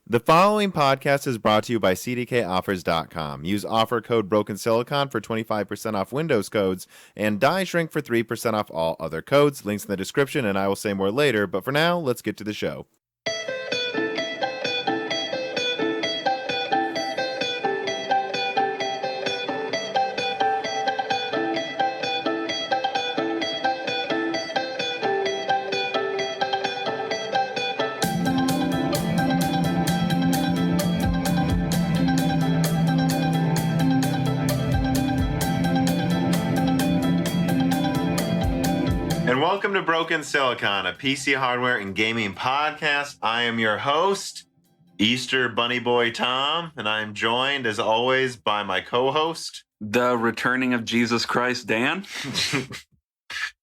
The following podcast is brought to you by CDKOffers.com. Use offer code BrokenSilicon for 25% off Windows codes and Die Shrink for 3% off all other codes. Links in the description, and I will say more later. But for now, let's get to the show. And welcome to Broken Silicon, a PC hardware and gaming podcast. I am your host, Easter Bunny Boy Tom, and I am joined, as always, by my co-host, the returning of Jesus Christ, Dan.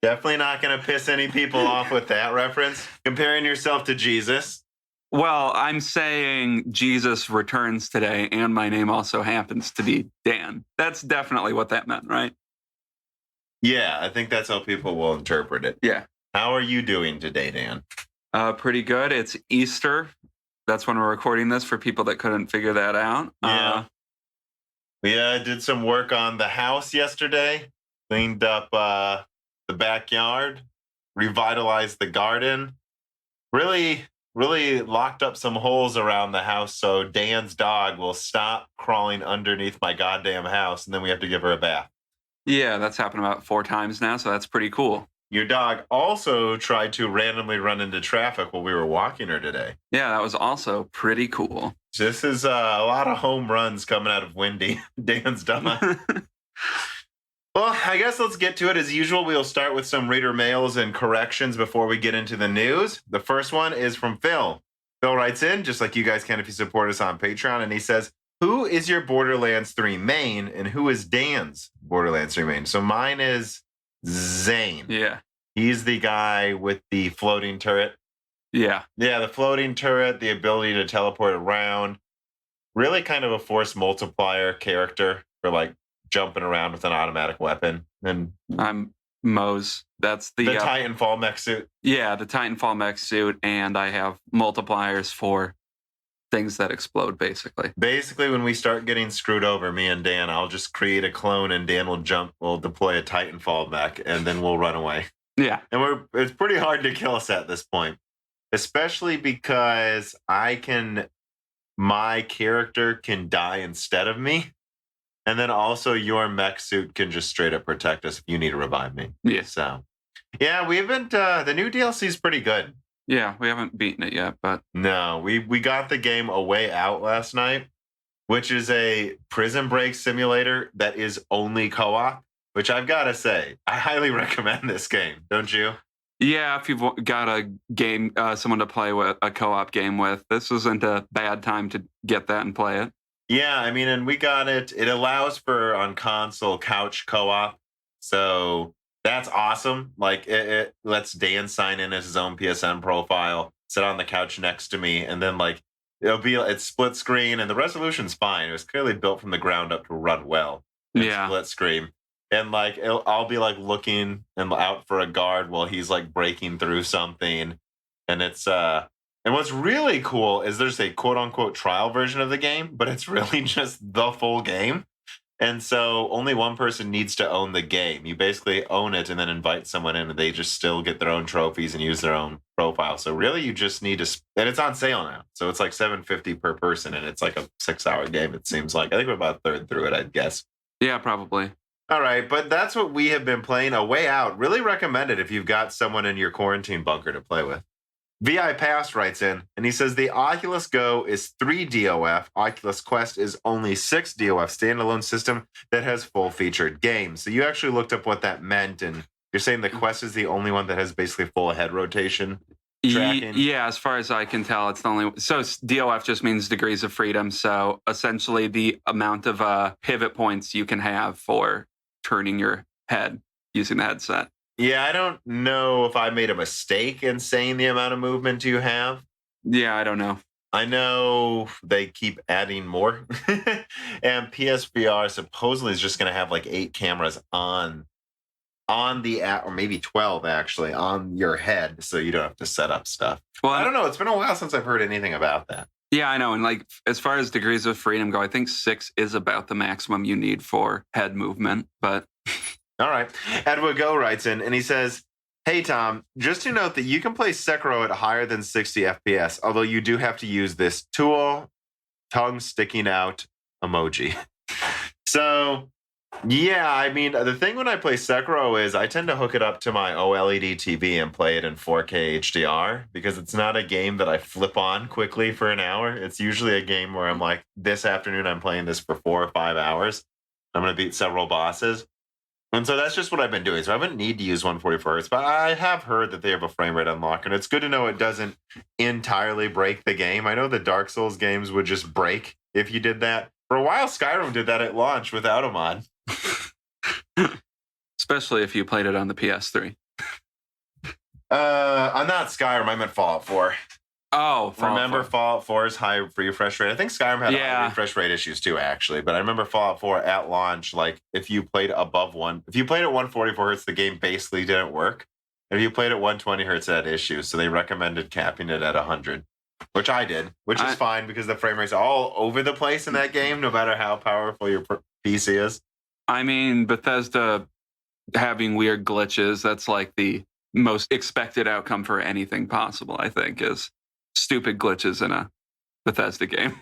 Definitely not going to piss any people off with that reference. Comparing yourself to Jesus. Well, I'm saying Jesus returns today, and my name also happens to be Dan. That's definitely what that meant, right? Yeah, I think that's how people will interpret it. Yeah. How are you doing today, Dan? Pretty good. It's Easter. That's when we're recording this for people that couldn't figure that out. Yeah. We did some work on the house yesterday. Cleaned up the backyard. Revitalized the garden. Really locked up some holes around the house so Dan's dog will stop crawling underneath my goddamn house, and then we have to give her a bath. Yeah, that's happened about 4 times now, so that's pretty cool. Your dog also tried to randomly run into traffic while we were walking her today. Yeah, that was also pretty cool. This is a lot of home runs coming out of Wendy, Dan's dog. Well, I guess let's get to it. As usual, we'll start with some reader mails and corrections before we get into the news. The first one is from Phil. Phil writes in, just like you guys can if you support us on Patreon, and he says, who is your Borderlands 3 main, and who is Dan's Borderlands 3 main? So mine is Zane. Yeah. He's the guy with the floating turret. Yeah. Yeah, the floating turret, the ability to teleport around. Really kind of a force multiplier character for like jumping around with an automatic weapon. And I'm Mose. That's the Titanfall mech suit. Yeah, the Titanfall mech suit, and I have multipliers for things that explode, basically. Basically, when we start getting screwed over, me and Dan, I'll just create a clone and Dan will deploy a Titanfall mech, and then we'll run away. Yeah. And it's pretty hard to kill us at this point, especially because my character can die instead of me. And then also your mech suit can just straight up protect us if you need to revive me. Yeah. So, yeah, we haven't, the new DLC is pretty good. Yeah, we haven't beaten it yet, but... No, we got the game A Way Out last night, which is a prison break simulator that is only co-op, which I've got to say, I highly recommend this game, don't you? Yeah, if you've got a game, someone to play with, a co-op game with, this isn't a bad time to get that and play it. Yeah, I mean, and we got it. It allows for on console couch co-op, so... That's awesome. Like it lets Dan sign in as his own PSN profile, sit on the couch next to me, and then like it's split screen and the resolution's fine. It was clearly built from the ground up to run well. Yeah. Split screen. And like I'll be like looking and out for a guard while he's like breaking through something. And it's and what's really cool is there's a quote unquote trial version of the game, but it's really just the full game. And so only one person needs to own the game. You basically own it and then invite someone in and they just still get their own trophies and use their own profile. So really you just need to, and it's on sale now. So it's like $7.50 per person and it's like a 6-hour game, it seems like. I think we're about a third through it, I'd guess. Yeah, probably. All right, but that's what we have been playing. A Way Out. Really recommend it if you've got someone in your quarantine bunker to play with. VI Pass writes in, and he says, the Oculus Go is 3 DOF. Oculus Quest is only 6 DOF standalone system that has full-featured games. So you actually looked up what that meant, and you're saying the Quest is the only one that has basically full head rotation tracking? Yeah, as far as I can tell, it's the only... So DOF just means degrees of freedom, so essentially the amount of pivot points you can have for turning your head using the headset. Yeah, I don't know if I made a mistake in saying the amount of movement you have. Yeah, I don't know. I know they keep adding more. And PSVR supposedly is just going to have like 8 cameras on the app, or maybe 12 actually, on your head, so you don't have to set up stuff. Well, I don't know. It's been a while since I've heard anything about that. Yeah, I know. And like, as far as degrees of freedom go, I think 6 is about the maximum you need for head movement. But All right. Edward Go writes in and he says, "Hey, Tom, just to note that you can play Sekiro at higher than 60 FPS, although you do have to use this tool, tongue sticking out emoji." So, yeah, I mean, the thing when I play Sekiro is I tend to hook it up to my OLED TV and play it in 4K HDR because it's not a game that I flip on quickly for an hour. It's usually a game where I'm like, this afternoon I'm playing this for 4 or 5 hours. I'm going to beat several bosses. And so that's just what I've been doing. So I wouldn't need to use 144 hertz, but I have heard that they have a frame rate unlock, and it's good to know it doesn't entirely break the game. I know the Dark Souls games would just break if you did that. For a while, Skyrim did that at launch without a mod. especially if you played it on the PS3. I'm not Skyrim. I meant Fallout 4. Oh, remember Fallout 4's high refresh rate? I think Skyrim had high refresh rate issues too, actually. But I remember Fallout 4 at launch, like if you played at 144 hertz, the game basically didn't work. And if you played at 120 hertz, it had issues. So they recommended capping it at 100, which I did, which is fine because the frame rate's all over the place in that game, no matter how powerful your PC is. I mean, Bethesda having weird glitches, that's like the most expected outcome for anything possible, I think, is stupid glitches in a Bethesda game.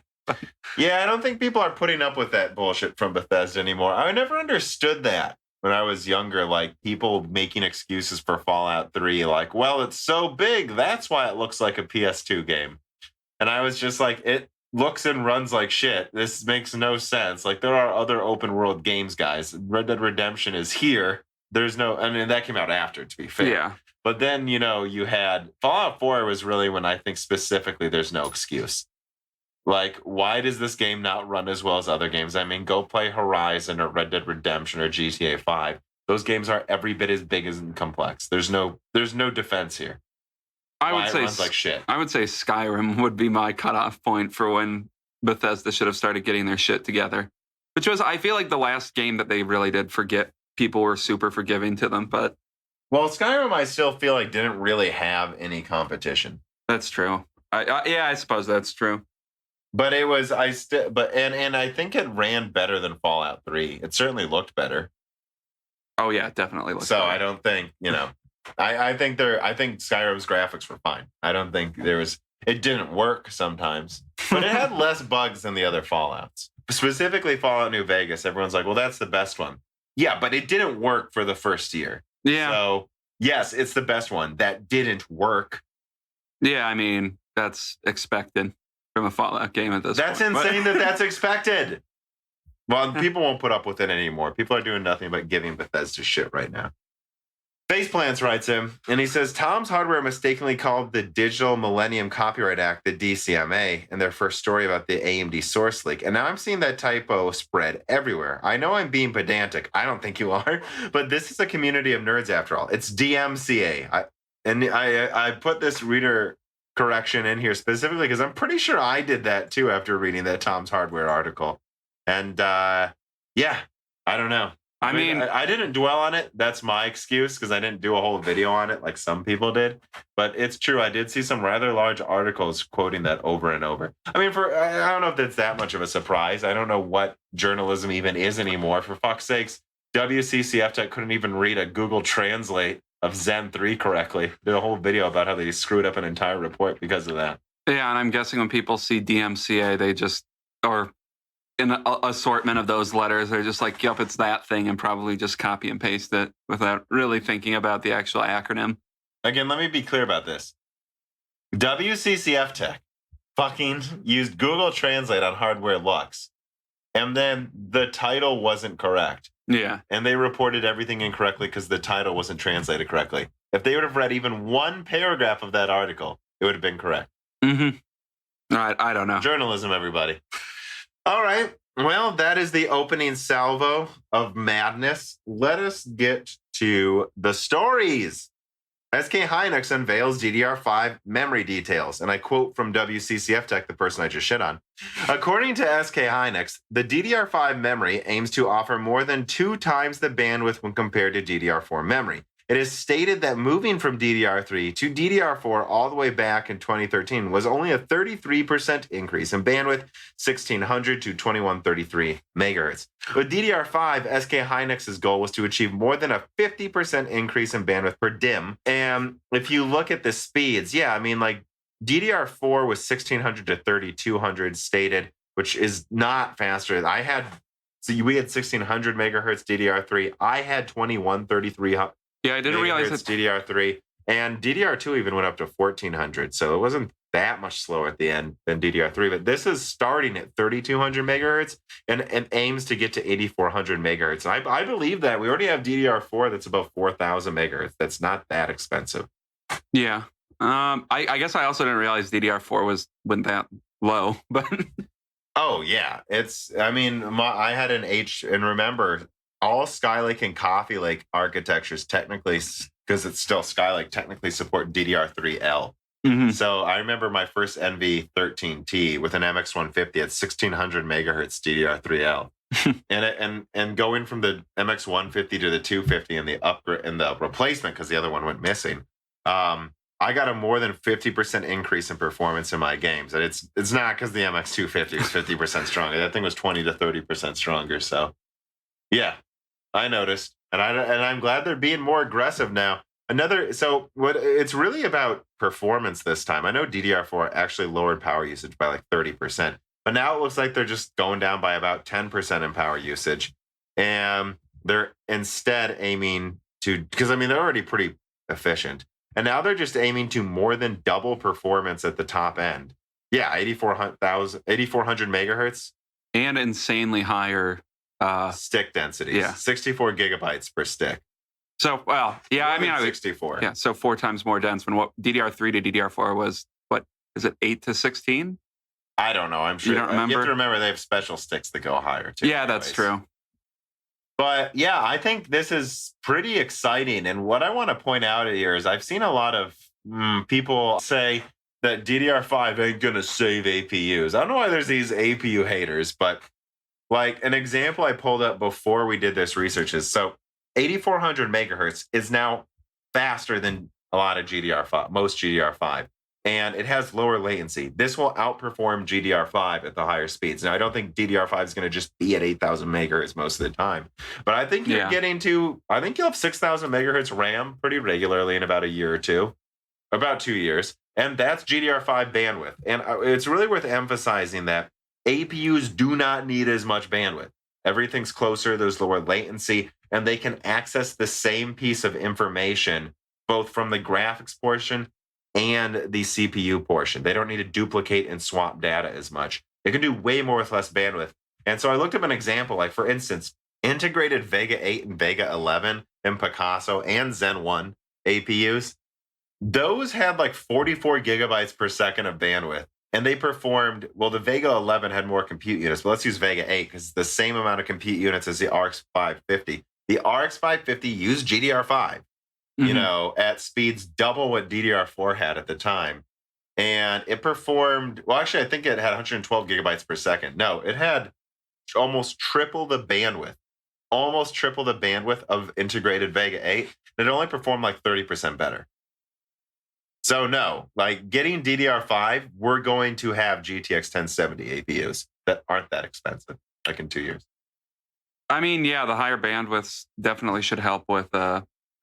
Yeah, I don't think people are putting up with that bullshit from Bethesda anymore. I never understood that when I was younger, like people making excuses for Fallout 3, like, well, it's so big, that's why it looks like a PS2 game. And I was just like, it looks and runs like shit. This makes no sense. Like, there are other open world games, guys. Red Dead Redemption is here. There's no, I mean, that came out after, to be fair. Yeah. But then, you know, you had Fallout 4 was really when I think specifically there's no excuse. Like, why does this game not run as well as other games? I mean, go play Horizon or Red Dead Redemption or GTA 5. Those games are every bit as big and complex. There's no defense here. I would say it runs like shit. I would say Skyrim would be my cutoff point for when Bethesda should have started getting their shit together. Which was, I feel like, the last game that they really did forget. People were super forgiving to them, but well, Skyrim, I still feel like didn't really have any competition. That's true. I suppose that's true. But it was, and I think it ran better than Fallout 3. It certainly looked better. Oh yeah, it definitely looked so better. I don't think, you know, I think Skyrim's graphics were fine. I don't think it didn't work sometimes, but it had less bugs than the other Fallouts. Specifically Fallout New Vegas. Everyone's like, well, that's the best one. Yeah, but it didn't work for the first year. Yeah. So yes, it's the best one. That didn't work. Yeah, I mean, that's expected from a Fallout game at this point. That's insane that's expected. Well, people won't put up with it anymore. People are doing nothing but giving Bethesda shit right now. Faceplants writes him, and he says, Tom's Hardware mistakenly called the Digital Millennium Copyright Act the DCMA in their first story about the AMD source leak. And now I'm seeing that typo spread everywhere. I know I'm being pedantic. I don't think you are. But this is a community of nerds after all. It's DMCA. I put this reader correction in here specifically because I'm pretty sure I did that too after reading that Tom's Hardware article. And yeah, I don't know. I mean, I didn't dwell on it. That's my excuse because I didn't do a whole video on it like some people did. But it's true. I did see some rather large articles quoting that over and over. I mean, I don't know if that's that much of a surprise. I don't know what journalism even is anymore. For fuck's sakes, WCCF Tech couldn't even read a Google Translate of Zen 3 correctly. Did a whole video about how they screwed up an entire report because of that. Yeah, and I'm guessing when people see DMCA, they just, or in an assortment of those letters, they're just like, yep, it's that thing, and probably just copy and paste it without really thinking about the actual acronym. Again, let me be clear about this. WCCF Tech fucking used Google Translate on Hardware Lux, and then the title wasn't correct. Yeah. And they reported everything incorrectly because the title wasn't translated correctly. If they would have read even one paragraph of that article, it would have been correct. Mm-hmm. I don't know. Journalism, everybody. All right. Well, that is the opening salvo of madness. Let us get to the stories. SK Hynix unveils DDR5 memory details. And I quote from WCCF Tech, the person I just shit on. According to SK Hynix, the DDR5 memory aims to offer more than 2 times the bandwidth when compared to DDR4 memory. it is stated that moving from DDR3 to DDR4 all the way back in 2013 was only a 33% increase in bandwidth, 1600 to 2133 megahertz. With DDR5, SK Hynix's goal was to achieve more than a 50% increase in bandwidth per DIMM. And if you look at the speeds, yeah, I mean, like DDR4 was 1600 to 3200 stated, which is not faster. We had 1600 megahertz DDR3. I had 2133. Yeah, I didn't realize that DDR3, and DDR2 even went up to 1400. So it wasn't that much slower at the end than DDR3. But this is starting at 3200 megahertz and aims to get to 8400 megahertz. And I believe that we already have DDR4 that's about 4000 megahertz. That's not that expensive. Yeah. I guess I also didn't realize DDR4 went that low, but. Oh yeah, I had an and remember all Skylake and Coffee Lake architectures technically, because it's still Skylake, technically support DDR3L. Mm-hmm. So I remember my first NV13T with an MX150 at 1600 megahertz DDR3L, and going from the MX150 to the 250 and the upgrade and the replacement because the other one went missing. I got a more than 50% increase in performance in my games. And it's not because the MX250 was 50% stronger. That thing was 20 to 30% stronger. So, yeah, I noticed. And I'm glad they're being more aggressive now. It's really about performance this time. I know DDR4 actually lowered power usage by like 30%. But now it looks like they're just going down by about 10% in power usage. And they're instead aiming to, because they're already pretty efficient. And now they're just aiming to more than double performance at the top end. Yeah, 8400 megahertz. And insanely higher stick densities. Yeah. 64 gigabytes per stick. So, well, yeah, 64. Yeah, so 4 times more dense than what DDR3 to DDR4 was. What is it, 8 to 16? I don't know. I'm sure. You don't remember? You have to remember they have special sticks that go higher too. Yeah, that's true. But yeah, I think this is pretty exciting. And what I want to point out here is I've seen a lot of people say that DDR5 ain't going to save APUs. I don't know why there's these APU haters, but like an example I pulled up before we did this research is 8400 megahertz is now faster than a lot of most GDR5. And it has lower latency. This will outperform GDR5 at the higher speeds. Now, I don't think DDR5 is going to just be at 8,000 megahertz most of the time. But I think you'll have 6,000 megahertz RAM pretty regularly in about a year or two, about 2 years. And that's GDR5 bandwidth. And it's really worth emphasizing that APUs do not need as much bandwidth. Everything's closer, there's lower latency, and they can access the same piece of information both from the graphics portion and the CPU portion. They don't need to duplicate and swap data as much. They can do way more with less bandwidth. And so I looked up an example, like for instance, integrated Vega 8 and Vega 11 and Picasso and Zen 1 APUs. Those had like 44 gigabytes per second of bandwidth. And they performed, well, the Vega 11 had more compute units, but let's use Vega 8 because it's the same amount of compute units as the RX 550. The RX 550 used GDR5. At speeds double what DDR4 had at the time. And it performed, well, actually, I think it had 112 gigabytes per second. No, it had almost triple the bandwidth of integrated Vega 8. And it only performed like 30% better. So no, like getting DDR5, we're going to have GTX 1070 APUs that aren't that expensive, like in 2 years. I mean, yeah, the higher bandwidths definitely should help with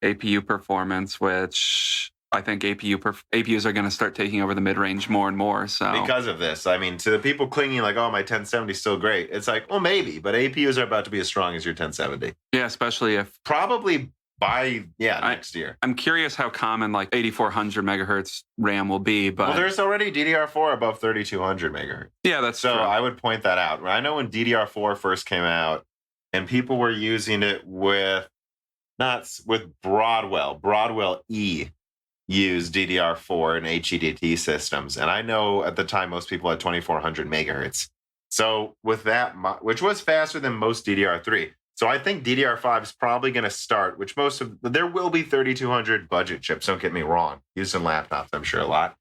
APU performance, which I think APUs are going to start taking over the mid-range more and more. So because of this, I mean, to the people clinging like, oh, my 1070 is still great. It's like, well, maybe, but APUs are about to be as strong as your 1070. Yeah, especially if probably by next year. I'm curious how common like 8400 megahertz RAM will be, but there's already DDR4 above 3200 megahertz. Yeah, that's true. I would point that out. I know when DDR4 first came out, and people were using it with Broadwell E used DDR4 and HEDT systems. And I know at the time, most people had 2400 megahertz. So with that, which was faster than most DDR3. So I think DDR5 is probably going to start, there will be 3200 budget chips. Don't get me wrong. Used in laptops, I'm sure a lot.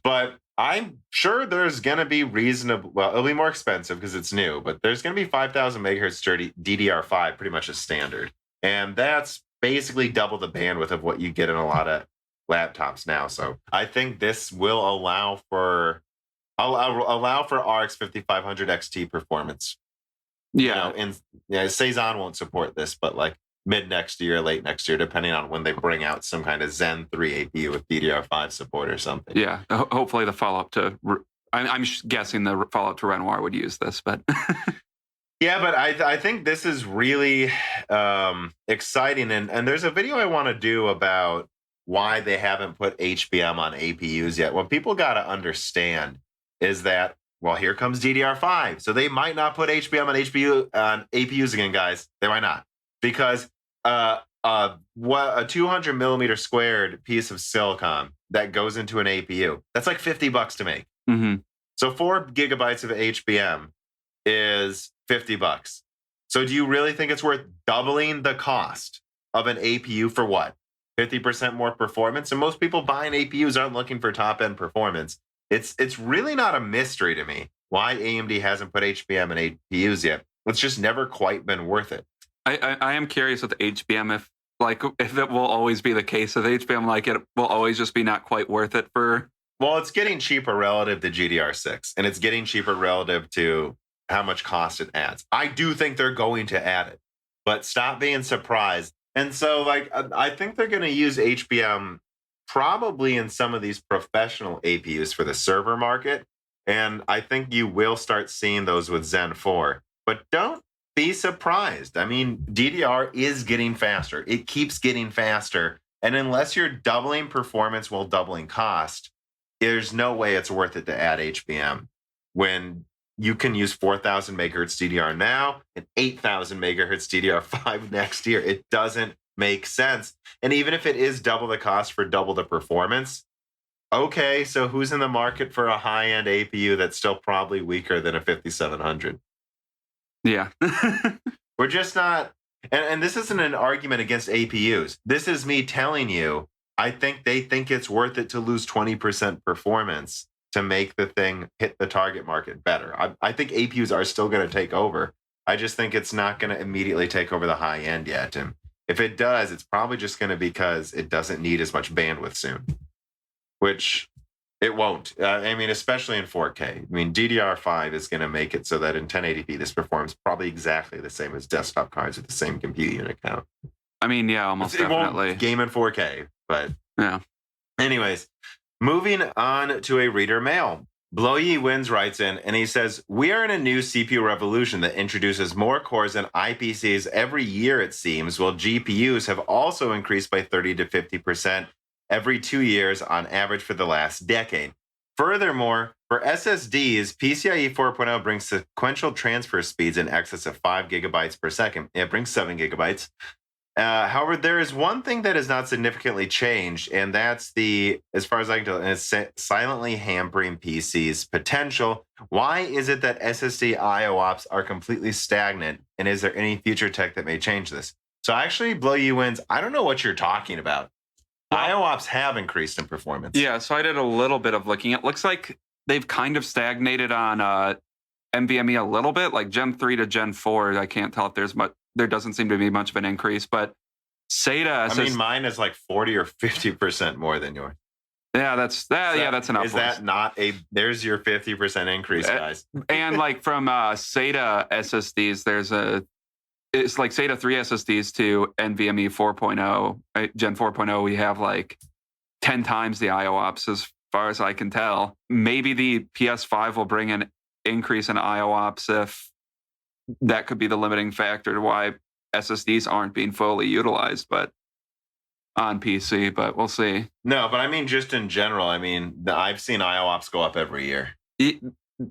But I'm sure there's going to be it'll be more expensive because it's new, but there's going to be 5000 megahertz DDR5 pretty much as standard. And that's basically double the bandwidth of what you get in a lot of laptops now. So I think this will allow for RX 5500 XT performance. Yeah. Cezanne won't support this, but like mid next year, late next year, depending on when they bring out some kind of Zen 3 APU with DDR5 support or something. Yeah. Hopefully the follow-up to, I'm guessing the follow-up to Renoir would use this, but. Yeah, but I think this is really exciting. And there's a video I want to do about why they haven't put HBM on APUs yet. What people got to understand is that, well, here comes DDR5. So they might not put HBM on APUs again, guys. They might not. Because what a 200 millimeter squared piece of silicon that goes into an APU, that's like $50 to make. Mm-hmm. So 4 gigabytes of HBM is $50. So do you really think it's worth doubling the cost of an APU for what? 50% more performance? And most people buying APUs aren't looking for top-end performance. It's really not a mystery to me why AMD hasn't put HBM in APUs yet. It's just never quite been worth it. I am curious with HBM if it will always be the case with HBM, like it will always just be not quite worth it for. Well, it's getting cheaper relative to GDR6, and it's getting cheaper relative to how much cost it adds. I do think they're going to add it, but stop being surprised. And so, like, I think they're going to use HBM probably in some of these professional APUs for the server market. And I think you will start seeing those with Zen 4. But don't be surprised. I mean, DDR is getting faster. It keeps getting faster. And unless you're doubling performance while doubling cost, there's no way it's worth it to add HBM when you can use 4,000 megahertz DDR now and 8,000 megahertz DDR5 next year. It doesn't make sense. And even if it is double the cost for double the performance, okay, so who's in the market for a high-end APU that's still probably weaker than a 5700? Yeah. We're just not, and this isn't an argument against APUs. This is me telling you, I think they think it's worth it to lose 20% performance to make the thing hit the target market better. I think APUs are still going to take over. I just think it's not going to immediately take over the high end yet. And if it does, it's probably just going to be because it doesn't need as much bandwidth soon, which it won't. I mean, especially in 4K. I mean, DDR5 is going to make it so that in 1080p, this performs probably exactly the same as desktop cards with the same compute unit count. I mean, yeah, almost definitely. Won't game in 4K, but yeah. Anyways, moving on to a reader mail. Blow Ye Wins writes in, and he says, we are in a new CPU revolution that introduces more cores and IPCs every year, it seems, while GPUs have also increased by 30 to 50% every 2 years on average for the last decade. Furthermore, for SSDs, PCIe 4.0 brings sequential transfer speeds in excess of 5 gigabytes per second. It brings 7 gigabytes. However, there is one thing that has not significantly changed, and that's as far as I can tell, it's silently hampering PC's potential. Why is it that SSD IOPS are completely stagnant, and is there any future tech that may change this? So actually, Blow You Wins, I don't know what you're talking about. IOPS have increased in performance. Yeah, so I did a little bit of looking. It looks like they've kind of stagnated on NVMe a little bit, like Gen 3 to Gen 4. I can't tell if there doesn't seem to be much of an increase, but SATA. I mean, mine is like 40 or 50% more than yours. Yeah, that's an uplift. Is that not there's your 50% increase, guys? And like from SATA SSDs, it's like SATA 3 SSDs to NVMe 4.0, right? Gen 4.0, we have like 10 times the IOPS as far as I can tell. Maybe the PS5 will bring an increase in IOPS if that could be the limiting factor to why SSDs aren't being fully utilized, but on PC, but we'll see. No, but I mean, just in general, I mean, I've seen IOPS go up every year.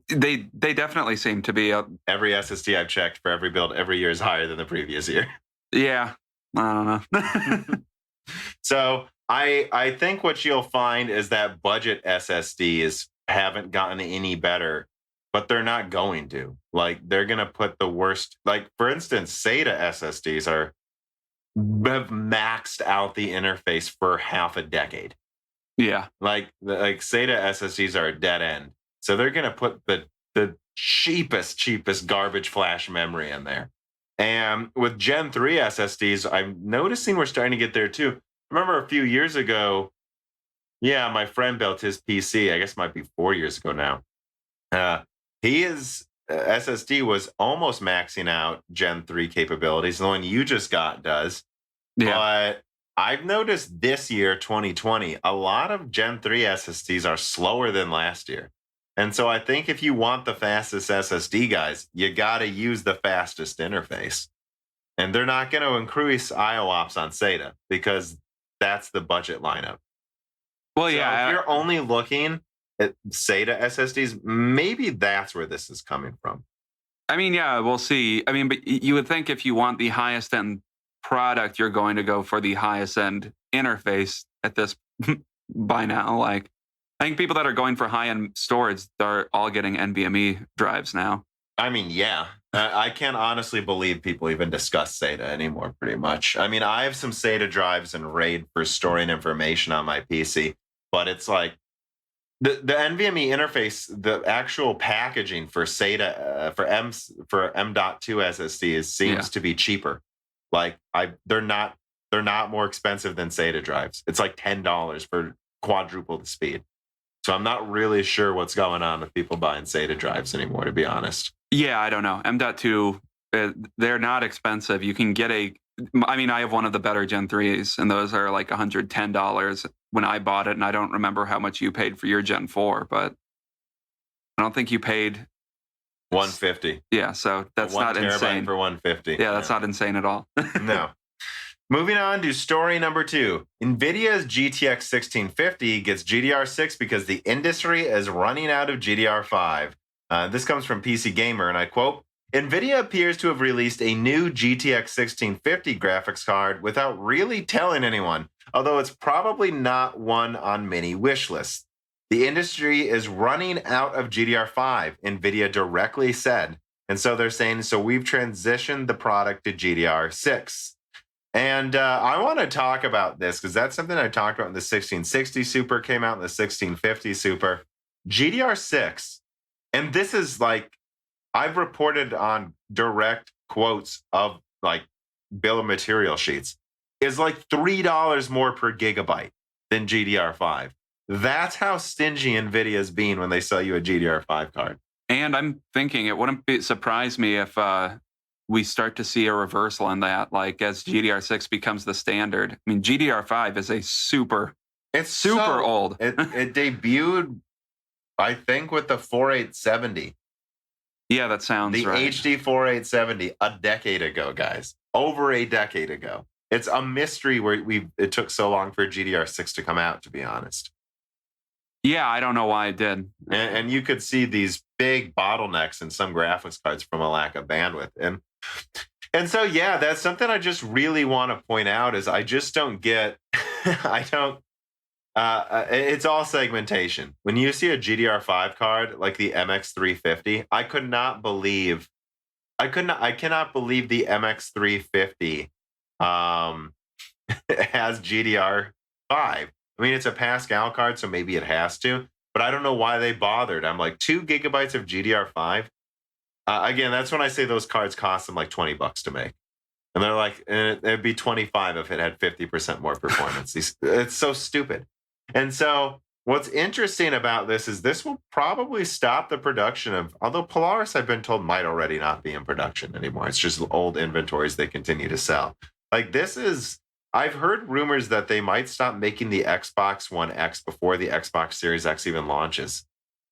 They definitely seem to be up. Every SSD I've checked for every build every year is higher than the previous year. Yeah, I don't know. So I think what you'll find is that budget SSDs haven't gotten any better, but they're not going to. Like, they're going to put the worst, like, for instance, SATA SSDs have maxed out the interface for half a decade. Yeah. Like SATA SSDs are a dead end. So they're going to put the cheapest garbage flash memory in there. And with Gen 3 SSDs, I'm noticing we're starting to get there too. Remember a few years ago, yeah, my friend built his PC. I guess it might be 4 years ago now. His SSD was almost maxing out Gen 3 capabilities. The one you just got does. Yeah. But I've noticed this year, 2020, a lot of Gen 3 SSDs are slower than last year. And so I think if you want the fastest SSD, guys, you got to use the fastest interface. And they're not going to increase IOPS on SATA because that's the budget lineup. Well, So yeah. if you're only looking at SATA SSDs, maybe that's where this is coming from. I mean, yeah, we'll see. I mean, but you would think if you want the highest end product, you're going to go for the highest end interface at this by now. Like, I think people that are going for high end storage are all getting NVMe drives now. I mean, yeah. I can't honestly believe people even discuss SATA anymore, pretty much. I mean, I have some SATA drives and RAID for storing information on my PC, but it's like the NVMe interface, the actual packaging for SATA for M.2 SSDs seems to be cheaper. Like they're not more expensive than SATA drives. It's like $10 for quadruple the speed. So I'm not really sure what's going on with people buying SATA drives anymore, to be honest. Yeah, I don't know. M.2, they're not expensive. You can get I have one of the better Gen 3s, and those are like $110 when I bought it, and I don't remember how much you paid for your Gen 4, but I don't think you paid $150. Yeah, so that's not insane. For $150. Yeah, that's not insane at all. No. Moving on to story number 2. NVIDIA's GTX 1650 gets GDR6 because the industry is running out of GDR5. This comes from PC Gamer, and I quote, NVIDIA appears to have released a new GTX 1650 graphics card without really telling anyone, although it's probably not one on many wish lists. The industry is running out of GDR5, NVIDIA directly said. And so they're saying, so we've transitioned the product to GDR6. And I want to talk about this because that's something I talked about when the 1660 Super came out and the 1650 Super. GDR6, and this is like, I've reported on direct quotes of like bill of material sheets, is like $3 more per gigabyte than GDR5. That's how stingy NVIDIA is being when they sell you a GDR5 card. And I'm thinking it wouldn't surprise me if we start to see a reversal in that, like as GDR6 becomes the standard. I mean, GDR5 is it's super old. It debuted, I think, with the 4870. Yeah, that sounds right. The HD 4870 a decade ago, guys. Over a decade ago. It's a mystery where it took so long for GDR6 to come out, to be honest. Yeah, I don't know why it did. And you could see these big bottlenecks in some graphics cards from a lack of bandwidth. And so, yeah, that's something I just really want to point out is I just don't get, it's all segmentation. When you see a GDR5 card like the MX350, I cannot believe the MX350 has GDR5. I mean, it's a Pascal card, so maybe it has to, but I don't know why they bothered. I'm like, 2 gigabytes of GDR5. Again, that's when I say those cards cost them like $20 to make. And they're like, it'd be 25 if it had 50% more performance. It's so stupid. And so what's interesting about this is this will probably stop the production of, although Polaris, I've been told, might already not be in production anymore. It's just old inventories they continue to sell. Like I've heard rumors that they might stop making the Xbox One X before the Xbox Series X even launches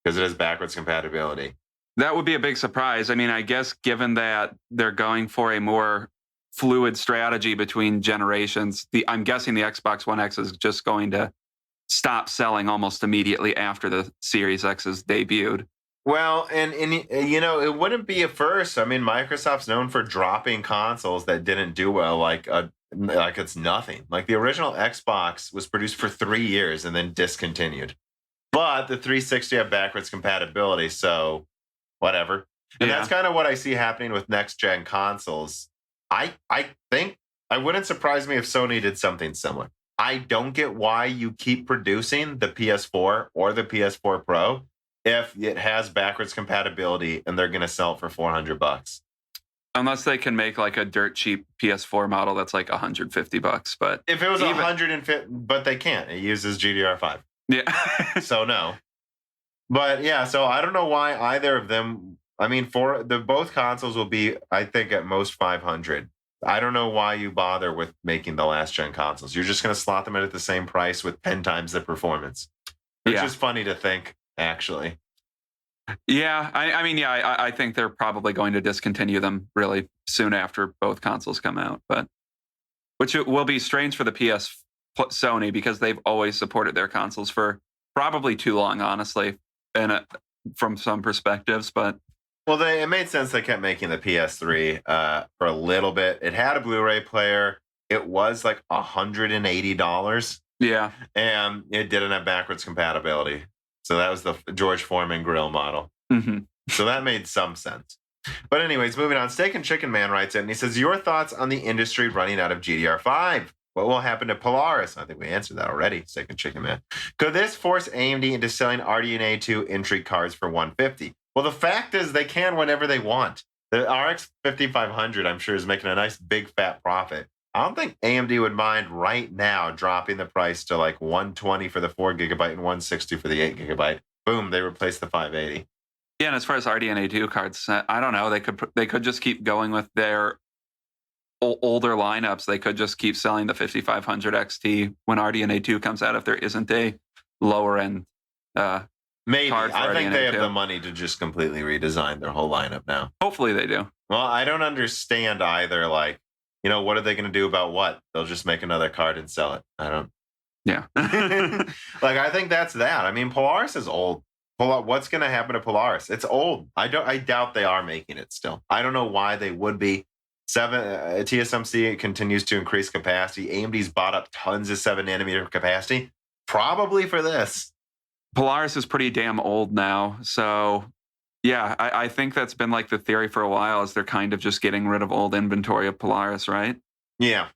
because it has backwards compatibility. That would be a big surprise. I mean, I guess given that they're going for a more fluid strategy between generations, I'm guessing the Xbox One X is just going to stop selling almost immediately after the Series X is debuted. Well, and it wouldn't be a first. I mean, Microsoft's known for dropping consoles that didn't do well, like it's nothing. Like the original Xbox was produced for 3 years and then discontinued. But the 360 had backwards compatibility, so whatever. And that's kind of what I see happening with next-gen consoles. I think it wouldn't surprise me if Sony did something similar. I don't get why you keep producing the PS4 or the PS4 Pro if it has backwards compatibility and they're going to sell it for $400. Unless they can make like a dirt cheap PS4 model that's like $150, but if it was 150, but they can't. It uses GDR5. Yeah. So no. But yeah, so I don't know why either of them. I mean, for the both consoles will be, I think, at most 500. I don't know why you bother with making the last gen consoles. You're just going to slot them in at the same price with 10 times the performance, which is funny to think, actually. Yeah, I mean, yeah, I think they're probably going to discontinue them really soon after both consoles come out, but which it will be strange for the Sony because they've always supported their consoles for probably too long, honestly, and from some perspectives. But well, it made sense they kept making the PS3 for a little bit. It had a Blu-ray player. It was like $180. Yeah, and it didn't have backwards compatibility. So that was the George Foreman grill model. Mm-hmm. So that made some sense. But anyways, moving on. Steak and Chicken Man writes in, and he says, your thoughts on the industry running out of GDR5? What will happen to Polaris? I think we answered that already, Steak and Chicken Man. Could this force AMD into selling RDNA 2 entry cards for $150? Well, the fact is they can whenever they want. The RX 5500, I'm sure, is making a nice big fat profit. I don't think AMD would mind right now dropping the price to like $120 for the 4 gigabyte and $160 for the 8 gigabyte. Boom, they replace the 580. Yeah, and as far as RDNA 2 cards, I don't know. They could just keep going with their older lineups. They could just keep selling the 5500 XT when RDNA 2 comes out if there isn't a lower end maybe. card for I think RDNA they have 2. the money to just completely redesign their whole lineup now. Hopefully they do. Well, I don't understand either. Like, what are they going to do about what? They'll just make another card and sell it. I don't. Yeah. Like, I think that's that. I mean, Polaris is old. What's going to happen to Polaris? It's old. I doubt they are making it still. I don't know why they would be. TSMC continues to increase capacity. AMD's bought up tons of 7 nanometer capacity, probably for this. Polaris is pretty damn old now. So, yeah, I think that's been like the theory for a while is they're kind of just getting rid of old inventory of Polaris, right? Yeah.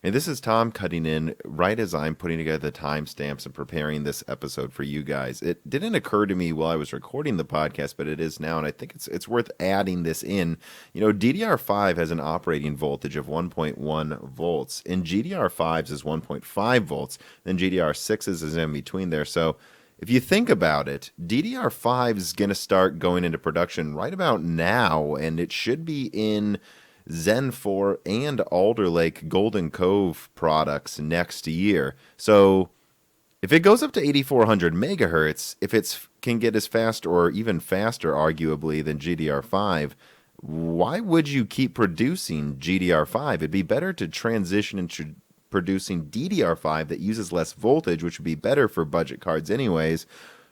Hey, this is Tom cutting in right as I'm putting together the timestamps and preparing this episode for you guys. It didn't occur to me while I was recording the podcast, but it is now, and I think it's worth adding this in. DDR5 has an operating voltage of 1.1 volts, and GDR5's is 1.5 volts, then GDR6's is in between there. So if you think about it, DDR5 is going to start going into production right about now, and it should be in Zen 4 and Alder Lake Golden Cove products next year. So if it goes up to 8400 megahertz, if it can get as fast or even faster, arguably, than GDR5, why would you keep producing GDR5? It'd be better to transition into producing DDR5 that uses less voltage, which would be better for budget cards anyways,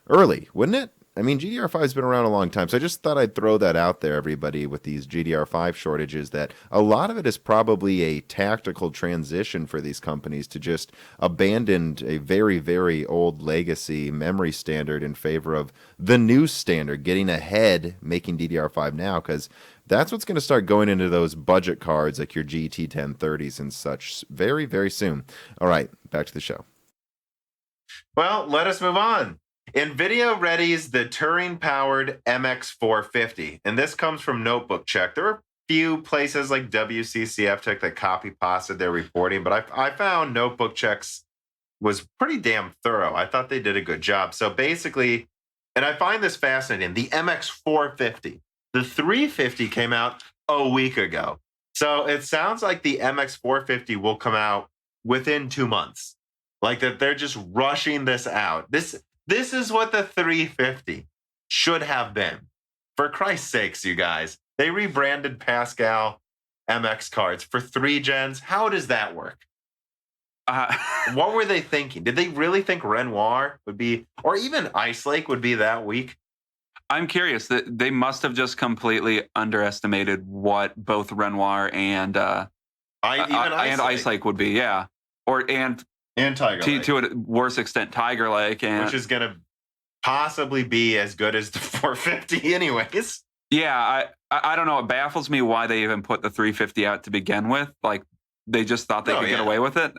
early, wouldn't it? I mean, GDR5 has been around a long time, so I just thought I'd throw that out there, everybody, with these GDR5 shortages, that a lot of it is probably a tactical transition for these companies to just abandon a very, very old legacy memory standard in favor of the new standard, getting ahead, making DDR5 now, because that's what's going to start going into those budget cards like your GT 1030s and such very, very soon. All right, back to the show. Well, let us move on. Nvidia readies the Turing-powered MX450, and this comes from Notebook Check. There are a few places like WCCF Tech that copy-pasted their reporting, but I found Notebook Check's was pretty damn thorough. I thought they did a good job. So basically, and I find this fascinating, the MX450, the 350 came out a week ago. So it sounds like the MX450 will come out within 2 months. Like that they're just rushing this out. This is what the 350 should have been. For Christ's sakes, you guys. They rebranded Pascal MX cards for 3 gens. How does that work? What were they thinking? Did they really think Renoir would be, or even Ice Lake would be that weak? I'm curious. That they must have just completely underestimated what both Renoir and Ice Lake would be. Yeah, and Tiger Lake. To a worse extent, Tiger Lake. Which is going to possibly be as good as the 450 anyways. Yeah, I don't know. It baffles me why they even put the 350 out to begin with. Like, they just thought they could get away with it.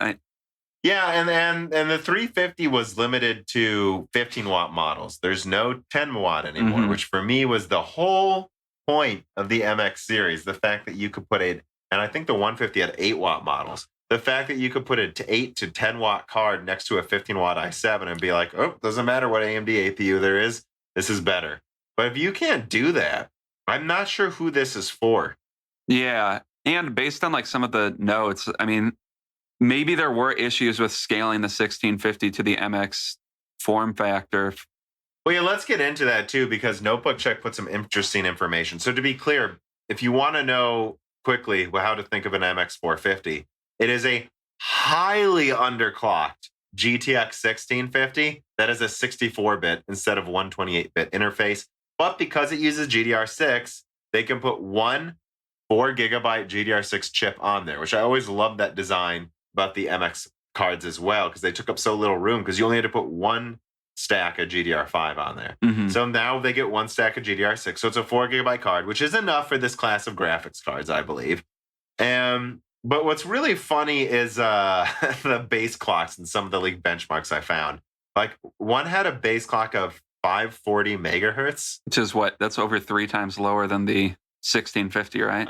Yeah, and the 350 was limited to 15-watt models. There's no 10-watt anymore, which for me was the whole point of the MX series, the fact that you could put and I think the 150 had 8-watt models. The fact that you could put an 8 to 10-watt card next to a 15-watt i7 and be like, oh, doesn't matter what AMD APU there is, this is better. But if you can't do that, I'm not sure who this is for. Yeah. And based on like some of the notes, I mean, maybe there were issues with scaling the 1650 to the MX form factor. Well, yeah, let's get into that too, because Notebook Check put some interesting information. So to be clear, if you want to know quickly how to think of an MX450, it is a highly underclocked GTX 1650 that is a 64-bit instead of 128-bit interface. But because it uses GDR6, they can put one 4GB GDR6 chip on there, which I always loved that design about the MX cards as well, because they took up so little room because you only had to put one stack of GDR5 on there. Mm-hmm. So now they get one stack of GDR6. So it's a 4GB card, which is enough for this class of graphics cards, I believe. But what's really funny is the base clocks and some of the league benchmarks I found. Like one had a base clock of 540 megahertz. Which is what? That's over 3 times lower than the 1650, right?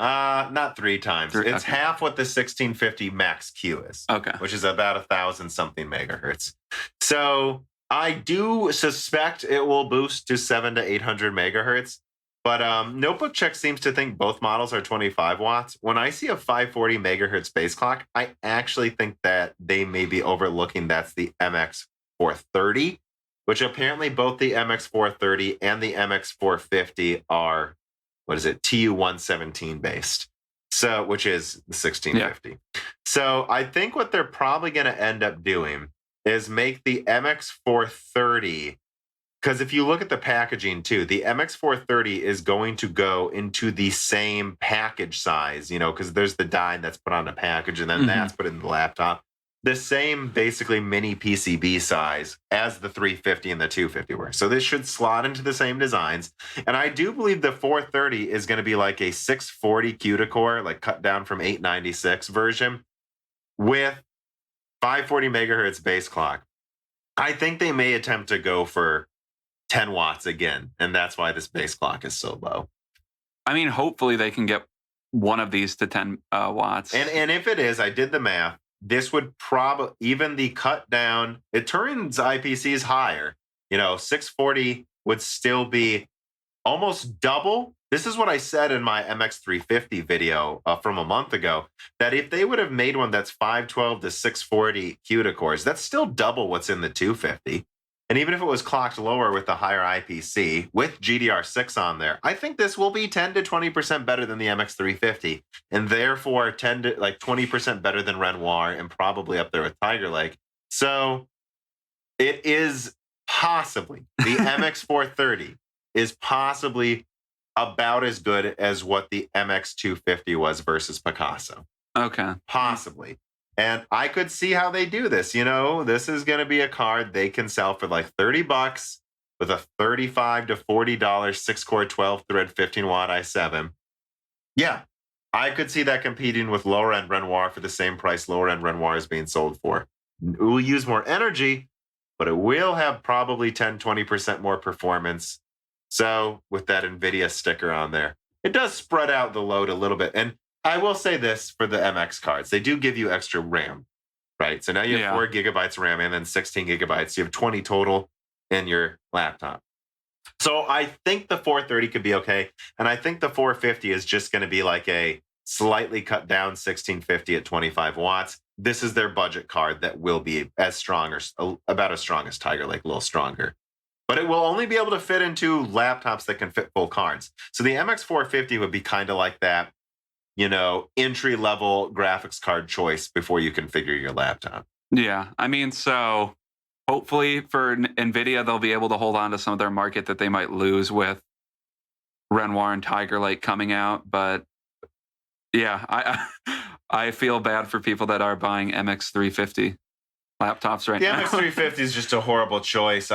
Not 3 times. It's half what the 1650 Max Q is. Okay. Which is about 1,000-something megahertz. So I do suspect it will boost to 700 to 800 megahertz. But Notebook Check seems to think both models are 25 watts. When I see a 540 megahertz base clock, I actually think that they may be overlooking that's the MX430, which apparently both the MX430 and the MX450 are, TU117 based. So, which is the 1650. Yeah. So I think what they're probably going to end up doing is make the MX430, because if you look at the packaging too, the MX430 is going to go into the same package size, because there's the die that's put on the package and then that's put in the laptop. The same basically mini PCB size as the 350 and the 250 were. So this should slot into the same designs. And I do believe the 430 is going to be like a 640 CUDA-core, like cut down from 896 version with 540 megahertz base clock. I think they may attempt to go for 10 watts again, and that's why this base clock is so low. I mean, hopefully they can get one of these to 10 watts. And if it is, I did the math, this would probably, even the cut down, Turing's IPC is higher. 640 would still be almost double. This is what I said in my MX350 video from a month ago, that if they would have made one that's 512 to 640 CUDA cores, that's still double what's in the 250. And even if it was clocked lower with the higher IPC with GDR6 on there, I think this will be 10 to 20% better than the MX350, and therefore 10 to 20% better than Renoir, and probably up there with Tiger Lake. So it is possibly the MX430 is possibly about as good as what the MX250 was versus Picasso. Okay, possibly. And I could see how they do this. This is going to be a card they can sell for like $30 with a $35 to $40 6-core 12-thread 15-watt i7. Yeah, I could see that competing with lower-end Renoir for the same price lower-end Renoir is being sold for. It will use more energy, but it will have probably 10, 20% more performance. So with that NVIDIA sticker on there, it does spread out the load a little bit. And I will say this for the MX cards. They do give you extra RAM, right? So now you have 4 gigabytes RAM and then 16 gigabytes. You have 20 total in your laptop. So I think the 430 could be okay. And I think the 450 is just going to be like a slightly cut down 1650 at 25 watts. This is their budget card that will be as strong or about as strong as Tiger Lake, a little stronger. But it will only be able to fit into laptops that can fit full cards. So the MX450 would be kind of like that, entry-level graphics card choice before you configure your laptop. Yeah. I mean, so hopefully for NVIDIA, they'll be able to hold on to some of their market that they might lose with Renoir and Tiger Lake coming out. But yeah, I feel bad for people that are buying MX350 laptops right now. The MX350 is just a horrible choice.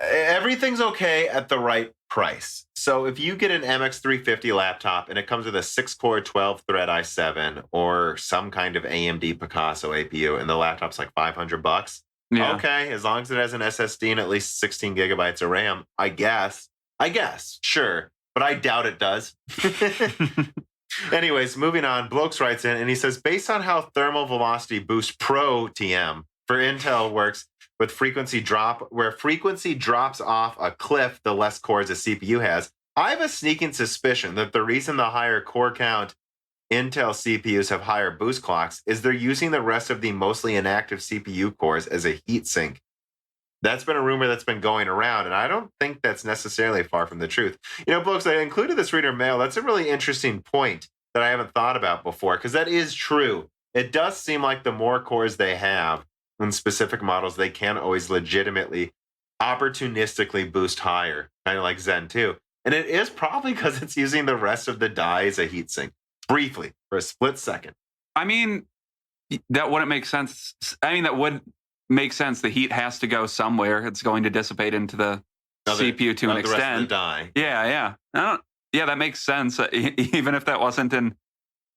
Everything's okay at the right price. So if you get an MX350 laptop and it comes with a 6-core 12-thread i7 or some kind of AMD Picasso APU and the laptop's like $500, okay, as long as it has an SSD and at least 16 gigabytes of RAM, I guess, sure. but I doubt it does. Anyways, moving on, Blokes writes in and he says, based on how thermal velocity boost Pro TM for Intel works with frequency drop, where frequency drops off a cliff the less cores a CPU has, I have a sneaking suspicion that the reason the higher core count Intel CPUs have higher boost clocks is they're using the rest of the mostly inactive CPU cores as a heat sink. That's been a rumor that's been going around, and I don't think that's necessarily far from the truth. Blokes, I included this reader mail. That's a really interesting point that I haven't thought about before, because that is true. It does seem like the more cores they have in specific models, they can always legitimately, opportunistically boost higher, kind of like Zen 2. And it is probably because it's using the rest of the die as a heatsink, briefly, for a split second. I mean, that wouldn't make sense. That would make sense. The heat has to go somewhere. It's going to dissipate into the CPU to an extent. The rest of the die. Yeah. Yeah, that makes sense. Even if that wasn't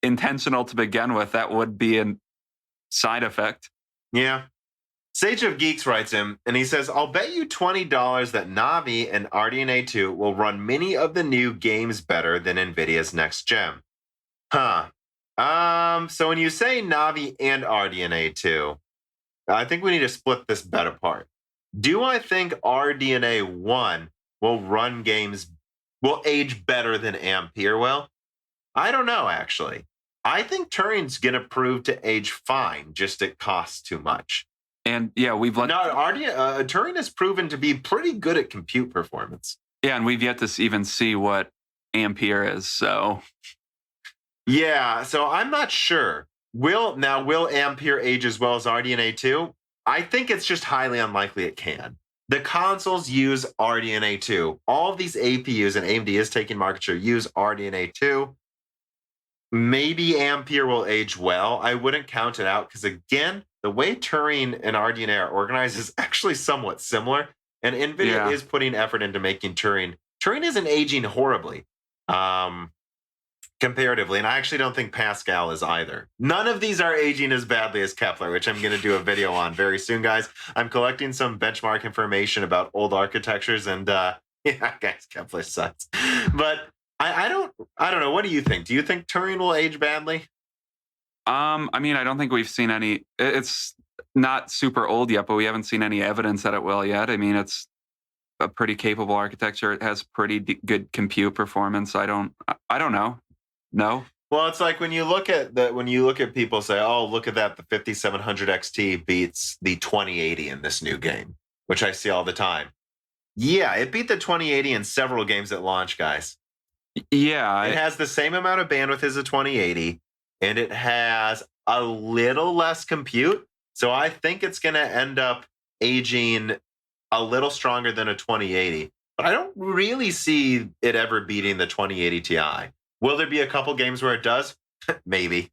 intentional to begin with, that would be a side effect. Yeah. Sage of Geeks writes in, and he says, I'll bet you $20 that Navi and RDNA 2 will run many of the new games better than NVIDIA's next gen. So when you say Navi and RDNA 2, I think we need to split this bet apart. Do I think RDNA 1 will age better than Ampere will? I don't know, actually. I think Turing's going to prove to age fine, just it costs too much. And yeah, Turing has proven to be pretty good at compute performance. Yeah, and we've yet to even see what Ampere is, so... Yeah, so I'm not sure. Will Ampere age as well as RDNA 2? I think it's just highly unlikely it can. The consoles use RDNA 2. All of these APUs, and AMD is taking market share, use RDNA 2. Maybe Ampere will age well. I wouldn't count it out because, again, the way Turing and RDNA are organized is actually somewhat similar. And NVIDIA is putting effort into making Turing. Turing isn't aging horribly. Comparatively, and I actually don't think Pascal is either. None of these are aging as badly as Kepler, which I'm going to do a video on very soon, guys. I'm collecting some benchmark information about old architectures, and guys, Kepler sucks. But I don't know. What do you think? Do you think Turing will age badly? I don't think we've seen any. It's not super old yet, but we haven't seen any evidence that it will yet. It's a pretty capable architecture. It has pretty good compute performance. I don't know. No. Well, it's like when you look at people say, "Oh, look at that! The 5700 XT beats the 2080 in this new game," which I see all the time. Yeah, it beat the 2080 in several games at launch, guys. Yeah, it has the same amount of bandwidth as a 2080, and it has a little less compute. So I think it's going to end up aging a little stronger than a 2080. But I don't really see it ever beating the 2080 Ti. Will there be a couple games where it does? Maybe.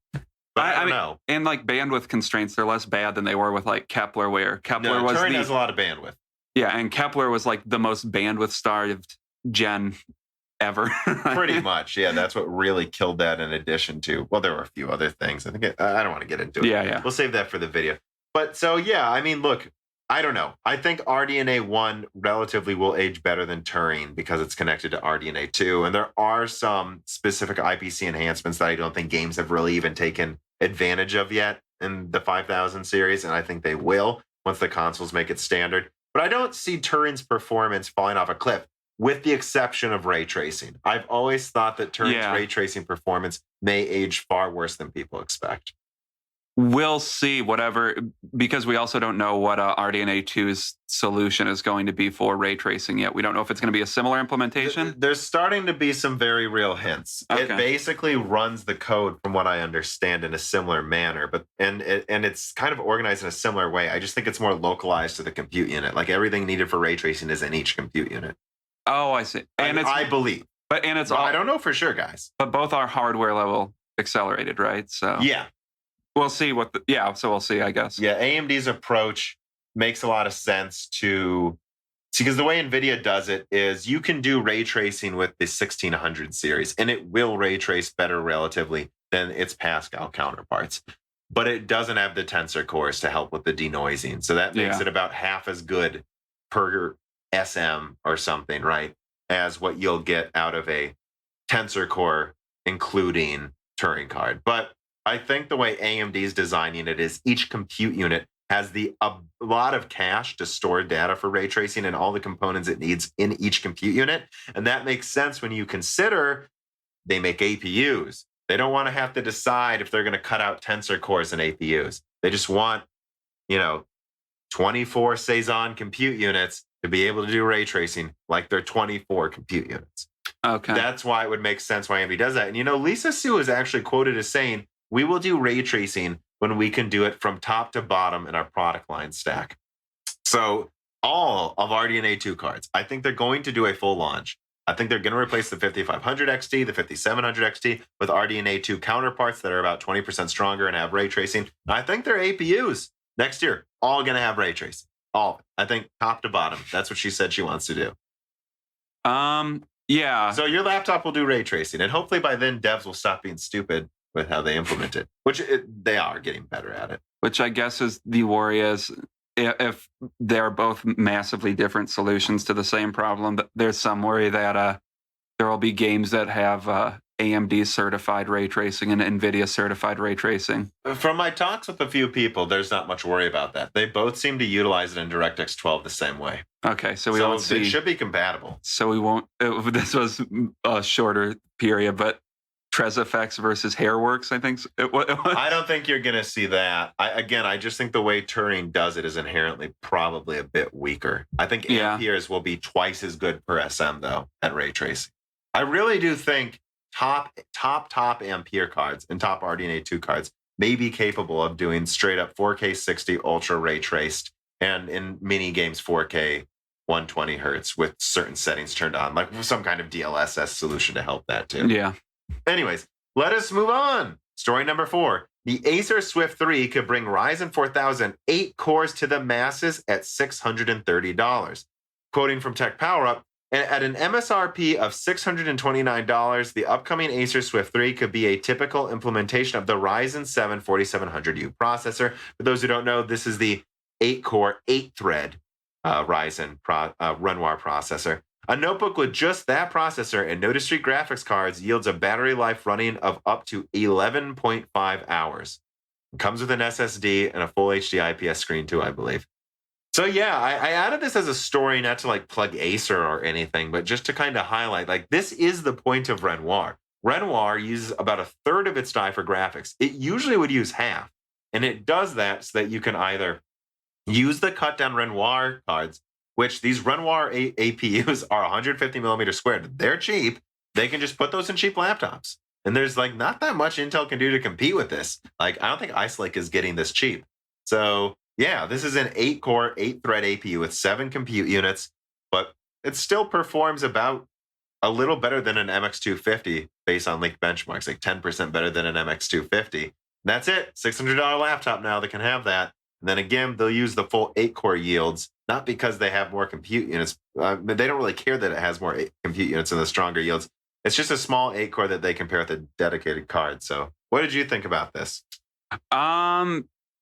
But I don't know. And like bandwidth constraints, they're less bad than they were with like Kepler, where Kepler was Turing has a lot of bandwidth. Yeah, and Kepler was like the most bandwidth-starved gen ever. Pretty much, yeah. That's what really killed that in addition to, well, there were a few other things. I don't want to get into it. Yeah. We'll save that for the video. But so, yeah, look, I don't know. I think RDNA 1 relatively will age better than Turing because it's connected to RDNA 2. And there are some specific IPC enhancements that I don't think games have really even taken advantage of yet in the 5000 series. And I think they will once the consoles make it standard. But I don't see Turing's performance falling off a cliff, with the exception of ray tracing. I've always thought that Turing's ray tracing performance may age far worse than people expect. We'll see because we also don't know what RDNA 2's solution is going to be for ray tracing yet. We don't know if it's going to be a similar implementation. There's starting to be some very real hints. Okay. It basically runs the code, from what I understand, in a similar manner, and it's kind of organized in a similar way. I just think it's more localized to the compute unit. Like everything needed for ray tracing is in each compute unit. Oh, I see. And I believe. I don't know for sure, guys. But both are hardware level accelerated, right? So yeah. We'll see so we'll see, I guess. Yeah, AMD's approach makes a lot of sense because the way NVIDIA does it is you can do ray tracing with the 1600 series, and it will ray trace better relatively than its Pascal counterparts. But it doesn't have the tensor cores to help with the denoising. So that makes it about half as good per SM or something, right? as what you'll get out of a Tensor Core, including Turing card. But I think the way AMD is designing it is each compute unit has a lot of cache to store data for ray tracing and all the components it needs in each compute unit. And that makes sense when you consider they make APUs. They don't want to have to decide if they're going to cut out Tensor Cores and APUs. They just want, 24 Cezanne compute units to be able to do ray tracing like they're 24 compute units. Okay. That's why it would make sense why AMD does that. And Lisa Su is actually quoted as saying, we will do ray tracing when we can do it from top to bottom in our product line stack. So all of RDNA 2 cards, I think they're going to do a full launch. I think they're going to replace the 5500 XT, the 5700 XT with RDNA 2 counterparts that are about 20% stronger and have ray tracing. I think their APUs next year all going to have ray tracing. All of it. I think top to bottom. That's what she said she wants to do. Yeah. So your laptop will do ray tracing, and hopefully by then devs will stop being stupid with how they implement it, which they are getting better at it. Which I guess is the worry is if they're both massively different solutions to the same problem, there's some worry that there will be games that have AMD certified ray tracing and Nvidia certified ray tracing. From my talks with a few people, there's not much worry about that. They both seem to utilize it in DirectX 12 the same way. Okay, so we won't see. It should be compatible. So we won't. This was a shorter period, but TresFX versus Hairworks, I think. I don't think you're going to see that. I just think the way Turing does it is inherently probably a bit weaker. I think Amperes will be twice as good per SM, though, at ray tracing. I really do think top Ampere cards and top RDNA 2 cards may be capable of doing straight up 4K 60 ultra ray traced and in mini games 4K 120 hertz with certain settings turned on, like some kind of DLSS solution to help that too. Yeah. Anyways, let us move on. Story number 4. The Acer Swift 3 could bring Ryzen 4000 8 cores to the masses at $630. Quoting from Tech Power Up, at an MSRP of $629, the upcoming Acer Swift 3 could be a typical implementation of the Ryzen 7 4700U processor. For those who don't know, this is the 8-core, 8-thread Ryzen Renoir processor. A notebook with just that processor and no discrete graphics cards yields a battery life running of up to 11.5 hours. It comes with an SSD and a full HD IPS screen too, I believe. So yeah, I added this as a story, not to like plug Acer or anything, but just to kind of highlight, like this is the point of Renoir. Renoir uses about a third of its die for graphics. It usually would use half. And it does that so that you can either use the cut down Renoir cards, which these Renoir APUs are 150 millimeters squared. They're cheap. They can just put those in cheap laptops. And there's like not that much Intel can do to compete with this. Like I don't think Ice Lake is getting this cheap. So yeah, this is an 8-core, 8-thread APU with 7 compute units, but it still performs about a little better than an MX250 based on leaked benchmarks, like 10% better than an MX250. That's it. $600 laptop now that can have that. And then again, they'll use the full 8-core yields, not because they have more compute units. But they don't really care that it has more compute units and the stronger yields. It's just a small 8-core that they compare with a dedicated card. So what did you think about this?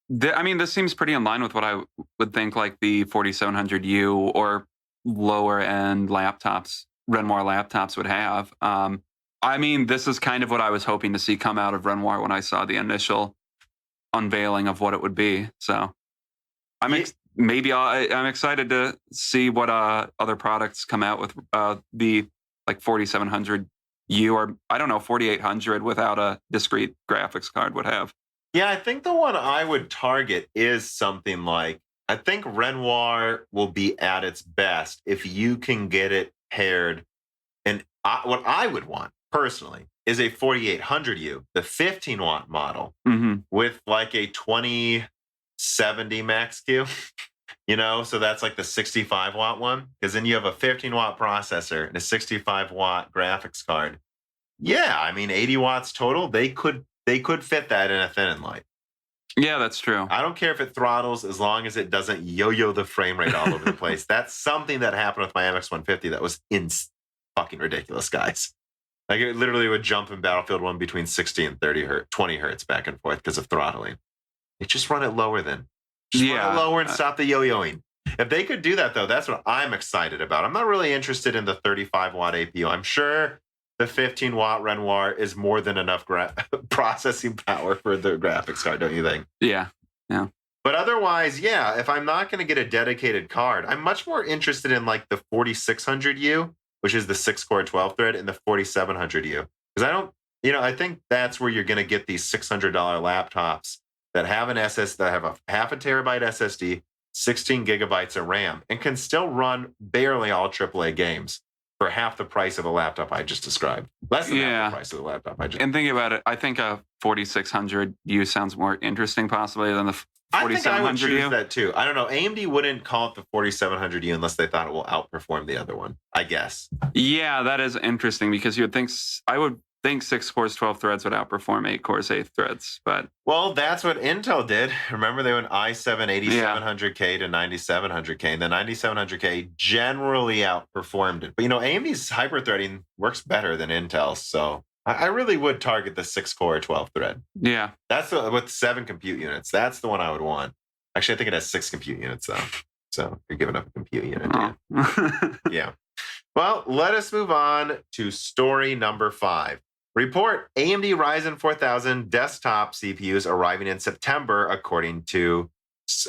This seems pretty in line with what I would think like the 4700U or lower end laptops, Renoir laptops would have. This is kind of what I was hoping to see come out of Renoir when I saw the initial unveiling of what it would be. So I'm excited to see what other products come out with the like 4700U or I don't know 4800 without a discrete graphics card would have. Yeah, I think the one I would target is something like, I think Renoir will be at its best if you can get it paired. And what I would want personally is a 4800U, the 15-watt model, with like a 2070 max Q, so that's like the 65-watt one. Because then you have a 15-watt processor and a 65-watt graphics card. Yeah, 80 watts total, they could fit that in a thin and light. Yeah, that's true. I don't care if it throttles as long as it doesn't yo-yo the frame rate all over the place. That's something that happened with my MX150 that was fucking ridiculous, guys. Like it literally would jump in Battlefield 1 between 60 and 20 hertz back and forth because of throttling. Just run it lower then. Run it lower and stop the yo-yoing. If they could do that, though, that's what I'm excited about. I'm not really interested in the 35-watt APU. I'm sure the 15-watt Renoir is more than enough processing power for the graphics card, don't you think? Yeah. But otherwise, yeah, if I'm not going to get a dedicated card, I'm much more interested in like the 4600U, which is the 6-core 12-thread, and the 4700U. Because I think that's where you're going to get these $600 laptops that have that have a half a terabyte SSD, 16 gigabytes of RAM, and can still run barely all AAA games for half the price of a laptop I just described. Less than half the price of the laptop I just And thinking about it, I think a 4600U sounds more interesting possibly than the 4700U. I think I would choose that too. I don't know. AMD wouldn't call it the 4700U unless they thought it will outperform the other one, I guess. Yeah, that is interesting because I would think 6 cores, 12 threads would outperform 8 cores, 8 threads. But well, that's what Intel did. Remember, they went i7 8700K to 9700K, and the 9700K generally outperformed it. But AMD's hyperthreading works better than Intel's, so I really would target the 6-core 12-thread. Yeah. That's with 7 compute units. That's the one I would want. Actually, I think it has 6 compute units, though. So you're giving up a compute unit. Oh. Yeah. Well, let us move on to story number 5. Report AMD Ryzen 4000 desktop CPUs arriving in September, according to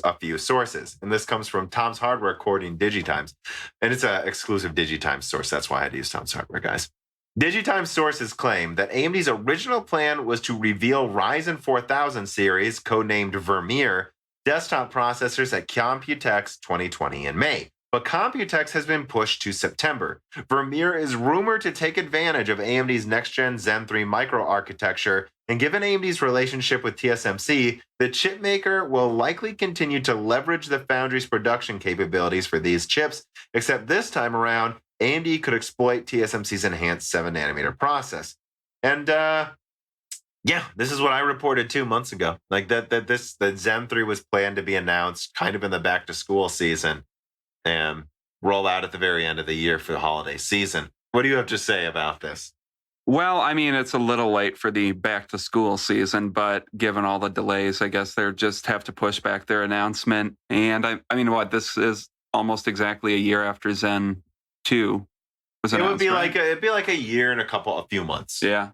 a few sources. And this comes from Tom's Hardware, according to Digitimes. And it's an exclusive Digitimes source. That's why I had to use Tom's Hardware, guys. Digitimes sources claim that AMD's original plan was to reveal Ryzen 4000 series, codenamed Vermeer, desktop processors at Computex 2020 in May. But Computex has been pushed to September. Vermeer is rumored to take advantage of AMD's next-gen Zen 3 microarchitecture, and given AMD's relationship with TSMC, the chipmaker will likely continue to leverage the foundry's production capabilities for these chips, except this time around, AMD could exploit TSMC's enhanced 7-nanometer process. And this is what I reported 2 months ago. Like that Zen 3 was planned to be announced kind of in the back-to-school season and roll out at the very end of the year for the holiday season. What do you have to say about this? Well, I mean, it's a little late for the back-to-school season, but given all the delays, I guess they just have to push back their announcement. And I mean, this is almost exactly a year after Zen 2 was announced. It'd be like a year and a few months. Yeah.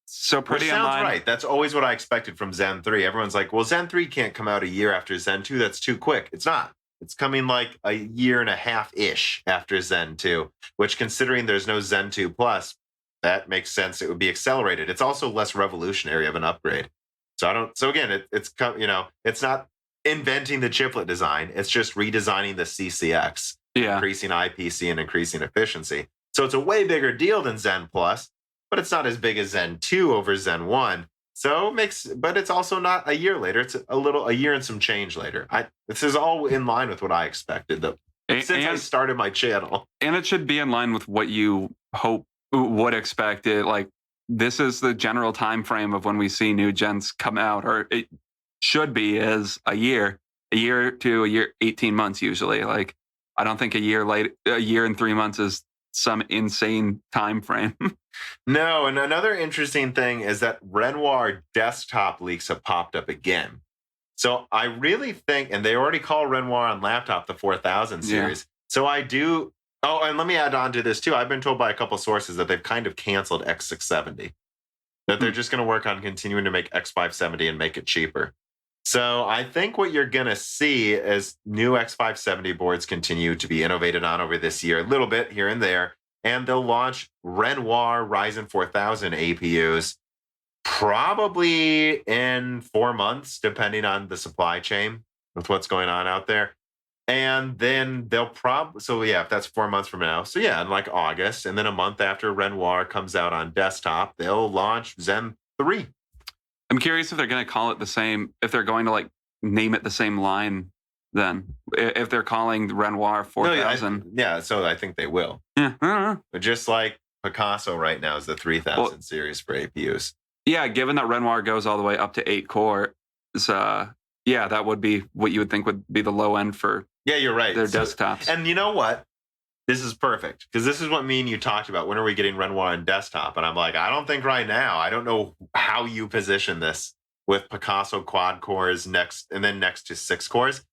So pretty Which sounds right. That's always what I expected from Zen 3. Everyone's like, well, Zen 3 can't come out a year after Zen 2. That's too quick. It's not. It's coming like a year and a half-ish after Zen 2, which, considering there's no Zen 2 Plus, that makes sense. It would be accelerated. It's also less revolutionary of an upgrade. So again, it's not inventing the chiplet design. It's just redesigning the CCX, increasing IPC and increasing efficiency. So it's a way bigger deal than Zen Plus, but it's not as big as Zen 2 over Zen 1. But it's also not a year later. It's a year and some change later. This is all in line with what I expected since I started my channel. And it should be in line with what you would expect it. Like, this is the general time frame of when we see new gens come out, or it should be as a year to a year, 18 months usually. Like, I don't think a year and 3 months is some insane time frame. No, and another interesting thing is that Renoir desktop leaks have popped up again. So I really think, and they already call Renoir on laptop the 4000 series. Yeah. So I do. Oh, and let me add on to this too. I've been told by a couple sources that they've kind of canceled X670. That they're just going to work on continuing to make X570 and make it cheaper. So I think what you're going to see is new X570 boards continue to be innovated on over this year, a little bit here and there. And they'll launch Renoir Ryzen 4000 APUs probably in 4 months, depending on the supply chain with what's going on out there. And then they'll if that's 4 months from now. So yeah, in like August, and then a month after Renoir comes out on desktop, they'll launch Zen 3. I'm curious if they're going to call it the same, if they're going to like name it the same line then, if they're calling Renoir 4000. So I think they will. Yeah, I don't know. But just like Picasso right now is the 3000 series for APUs. Yeah, given that Renoir goes all the way up to 8 core, that would be what you would think would be the low end for you're right. Their desktops. And you know what? This is perfect, because this is what me and you talked about. When are we getting Renoir on desktop? And I'm like, I don't think right now. I don't know how you position this with Picasso quad cores next to 6 cores.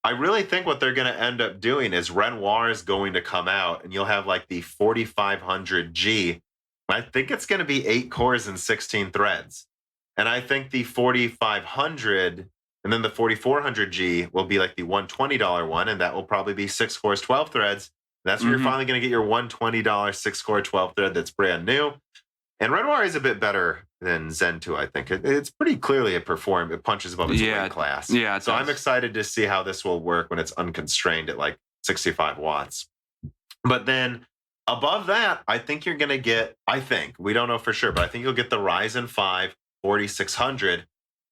I really think what they're going to end up doing is Renoir is going to come out, and you'll have like the 4500G. I think it's going to be 8 cores and 16 threads. And I think the 4500 and then the 4400G will be like the $120 one, and that will probably be 6 cores, 12 threads. That's where you're finally going to get your $120 6-core 12 thread that's brand new. And Renoir is a bit better than Zen 2, I think. It's pretty clearly it punches above its weight class. Yeah, so I'm excited to see how this will work when it's unconstrained at like 65 watts. But then above that, I think you're going to get, we don't know for sure, but I think you'll get the Ryzen 5 4600,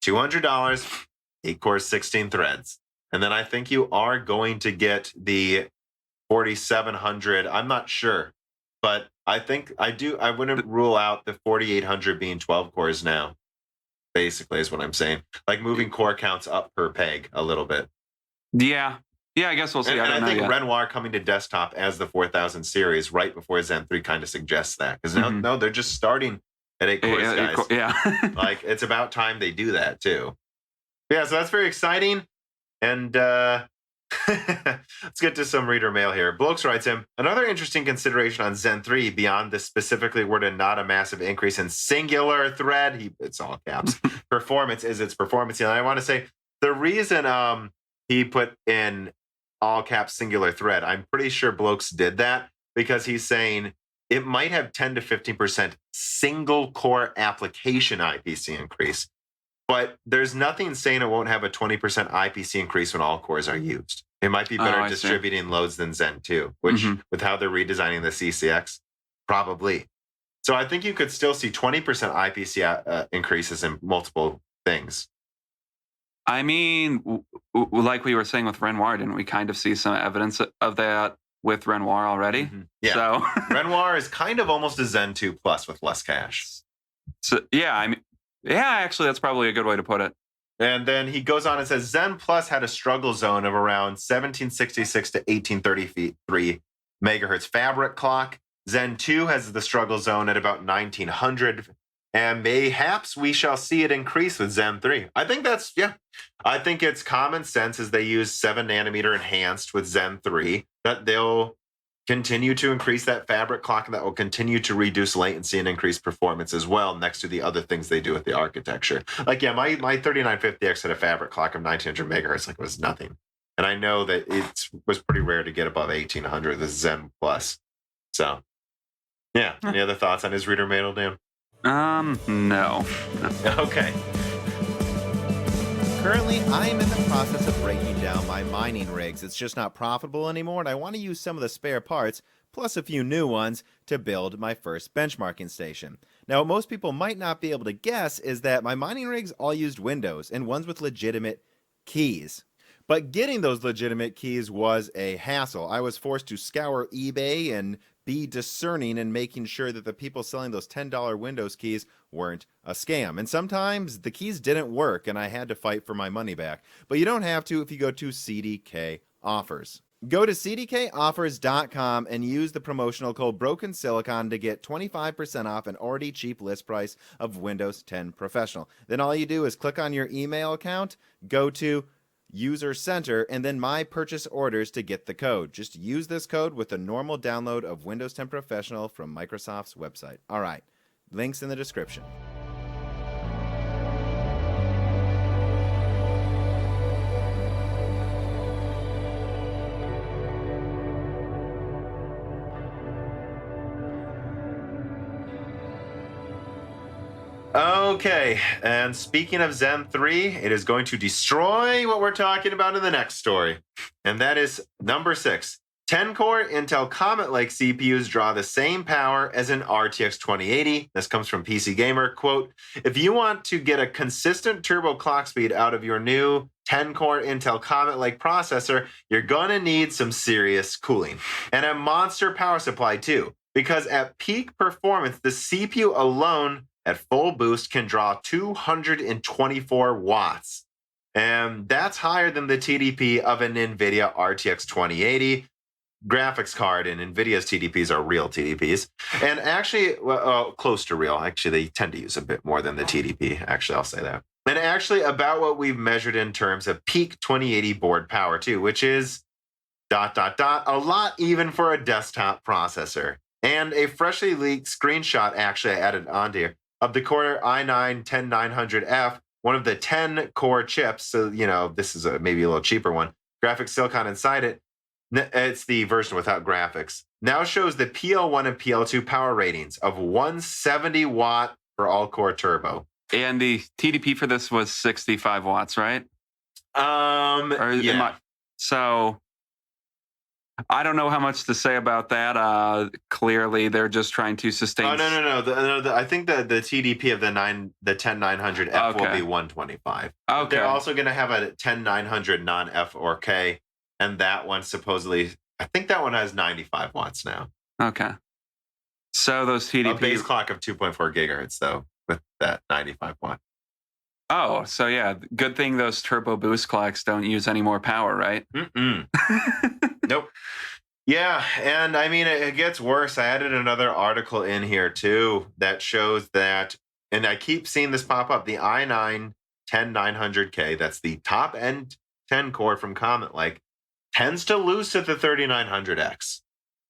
$200, 8 cores, 16 threads. And then I think you are going to get the 4700. I'm not sure, but I think I wouldn't rule out the 4800 being 12 cores now, basically, is what I'm saying. Like moving core counts up per peg a little bit. Yeah. Yeah, I guess we'll see. And I think yet. Renoir coming to desktop as the 4000 series right before Zen 3 kind of suggests that. Because no, they're just starting at 8 cores, guys. Yeah. Like, it's about time they do that, too. Yeah, so that's very exciting. And let's get to some reader mail here. Blokes writes him, another interesting consideration on Zen 3 beyond this specifically worded not a massive increase in singular thread, it's all caps, performance is its performance. And I want to say the reason he put in all caps singular thread, I'm pretty sure Blokes did that because he's saying it might have 10 to 15% single core application IPC increase. But there's nothing saying it won't have a 20% IPC increase when all cores are used. It might be better distributing loads than Zen 2, which with how they're redesigning the CCX, probably. So I think you could still see 20% IPC increases in multiple things. I mean, like we were saying with Renoir, didn't we kind of see some evidence of that with Renoir already? Yeah. So Renoir is kind of almost a Zen 2 plus with less cache. So yeah, I mean, yeah, actually, that's probably a good way to put it. And then he goes on and says, Zen Plus had a struggle zone of around 1766 to 1833 megahertz fabric clock. Zen 2 has the struggle zone at about 1900. And mayhaps we shall see it increase with Zen 3. I think I think it's common sense as they use 7 nanometer enhanced with Zen 3 that they'll continue to increase that fabric clock, and that will continue to reduce latency and increase performance as well, next to the other things they do with the architecture. Like, yeah, my 3950X had a fabric clock of 1900 megahertz, like it was nothing. And I know that it was pretty rare to get above 1800, the Zen Plus. So, yeah. Any other thoughts on his reader mail, Dan? No. Okay. Currently, I am in the process of breaking down my mining rigs. It's just not profitable anymore, and I want to use some of the spare parts, plus a few new ones, to build my first benchmarking station. Now, what most people might not be able to guess is that my mining rigs all used Windows, and ones with legitimate keys. But getting those legitimate keys was a hassle. I was forced to scour eBay and be discerning in making sure that the people selling those $10 Windows keys weren't a scam. And sometimes the keys didn't work and I had to fight for my money back. But you don't have to if you go to CDK Offers. Go to cdkoffers.com and use the promotional code BrokenSilicon to get 25% off an already cheap list price of Windows 10 Professional. Then all you do is click on your email account, go to User Center, and then My Purchase Orders to get the code. Just use this code with a normal download of Windows 10 Professional from Microsoft's website. All right, links in the description. Okay, and speaking of Zen 3, it is going to destroy what we're talking about in the next story. And that is number 6. 10-core Intel Comet Lake CPUs draw the same power as an RTX 2080. This comes from PC Gamer. Quote, if you want to get a consistent turbo clock speed out of your new 10-core Intel Comet Lake processor, you're going to need some serious cooling. And a monster power supply too. Because at peak performance, the CPU alone at full boost can draw 224 watts. And that's higher than the TDP of an NVIDIA RTX 2080 graphics card, and NVIDIA's TDPs are real TDPs. And actually, close to real. Actually, they tend to use a bit more than the TDP. Actually, I'll say that. And actually about what we've measured in terms of peak 2080 board power too, which is ... a lot even for a desktop processor. And a freshly leaked screenshot, actually I added on here, of the Core i9-10900F, one of the 10 core chips. So, this is maybe a little cheaper one. Graphics silicon inside it. It's the version without graphics. Now shows the PL1 and PL2 power ratings of 170 watt for all-core turbo. And the TDP for this was 65 watts, right? Yeah. So I don't know how much to say about that. Clearly, they're just trying to sustain. Oh no! I think the TDP of the 10900F will be 125. Okay. They're also going to have a 10900 non-F or K, and that one supposedly, I think that one has 95 watts now. Okay. So those TDP... A base clock of 2.4 gigahertz though, with that 95 watt. Oh, so yeah, good thing those turbo boost clocks don't use any more power, right? Nope. Yeah, and I mean, it gets worse. I added another article in here too that shows that, and I keep seeing this pop up, the i9-10900K, that's the top end 10 core from Comet, tends to lose to the 3900X.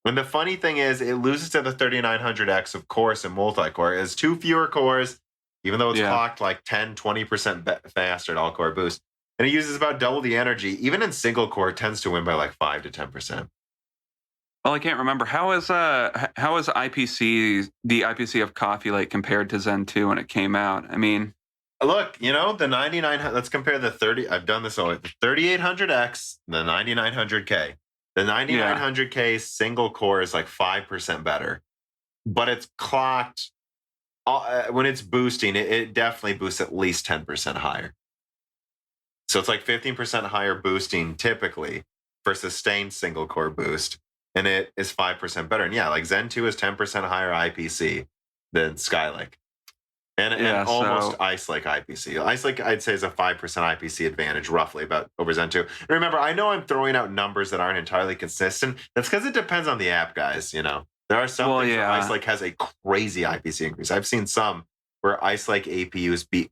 And the funny thing is, it loses to the 3900X, of course, in multi-core. It has two fewer cores, even though it's clocked 10, 20% faster at all-core boost. And it uses about double the energy. Even in single core, it tends to win by 5 to 10%. Well, I can't remember. How is IPC, the IPC of Coffee Lake compared to Zen 2 when it came out? I mean... Look, the 9900, let's compare the 30, I've done this always, the 3800X, the 9900K. The 9900K single core is 5% better, but it's clocked, when it's boosting, it definitely boosts at least 10% higher. So it's 15% higher boosting typically for sustained single core boost, and it is 5% better. And Zen 2 is 10% higher IPC than Skylake. And almost Ice Lake IPC. Ice Lake, I'd say, is a 5% IPC advantage, roughly, over Zen 2. And remember, I know I'm throwing out numbers that aren't entirely consistent. That's because it depends on the app, guys. There are some things where Ice Lake has a crazy IPC increase. I've seen some where Ice Lake APUs beat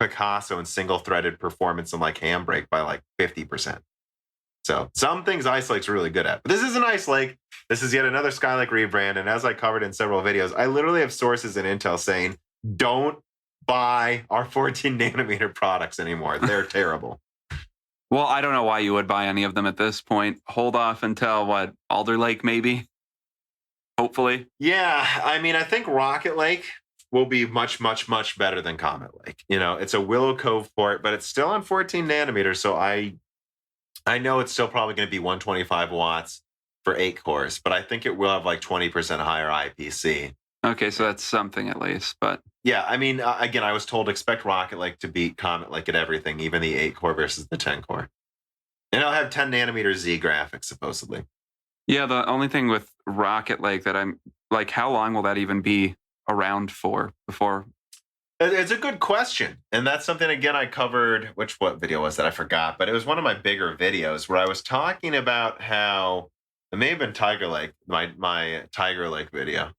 Picasso in single-threaded performance and Handbrake by 50%. So some things Ice Lake's really good at. But this isn't Ice Lake. This is yet another Skylake rebrand. And as I covered in several videos, I literally have sources in Intel saying, don't buy our 14 nanometer products anymore. They're terrible. Well, I don't know why you would buy any of them at this point. Hold off until Alder Lake, maybe? Hopefully. Yeah, I mean, I think Rocket Lake will be much, much, much better than Comet Lake. It's a Willow Cove port, but it's still on 14 nanometers. So I know it's still probably going to be 125 watts for 8 cores, but I think it will have 20% higher IPC. Okay, so that's something at least, but... Yeah, I mean, again, I was told expect Rocket Lake to beat Comet Lake at everything, even the 8-core versus the 10-core. And I'll have 10 nanometer Z graphics, supposedly. Yeah, the only thing with Rocket Lake that I'm... how long will that even be around for before... It's a good question. And that's something, again, I covered... What video was that? I forgot. But it was one of my bigger videos where I was talking about how... It may have been Tiger Lake, my Tiger Lake video,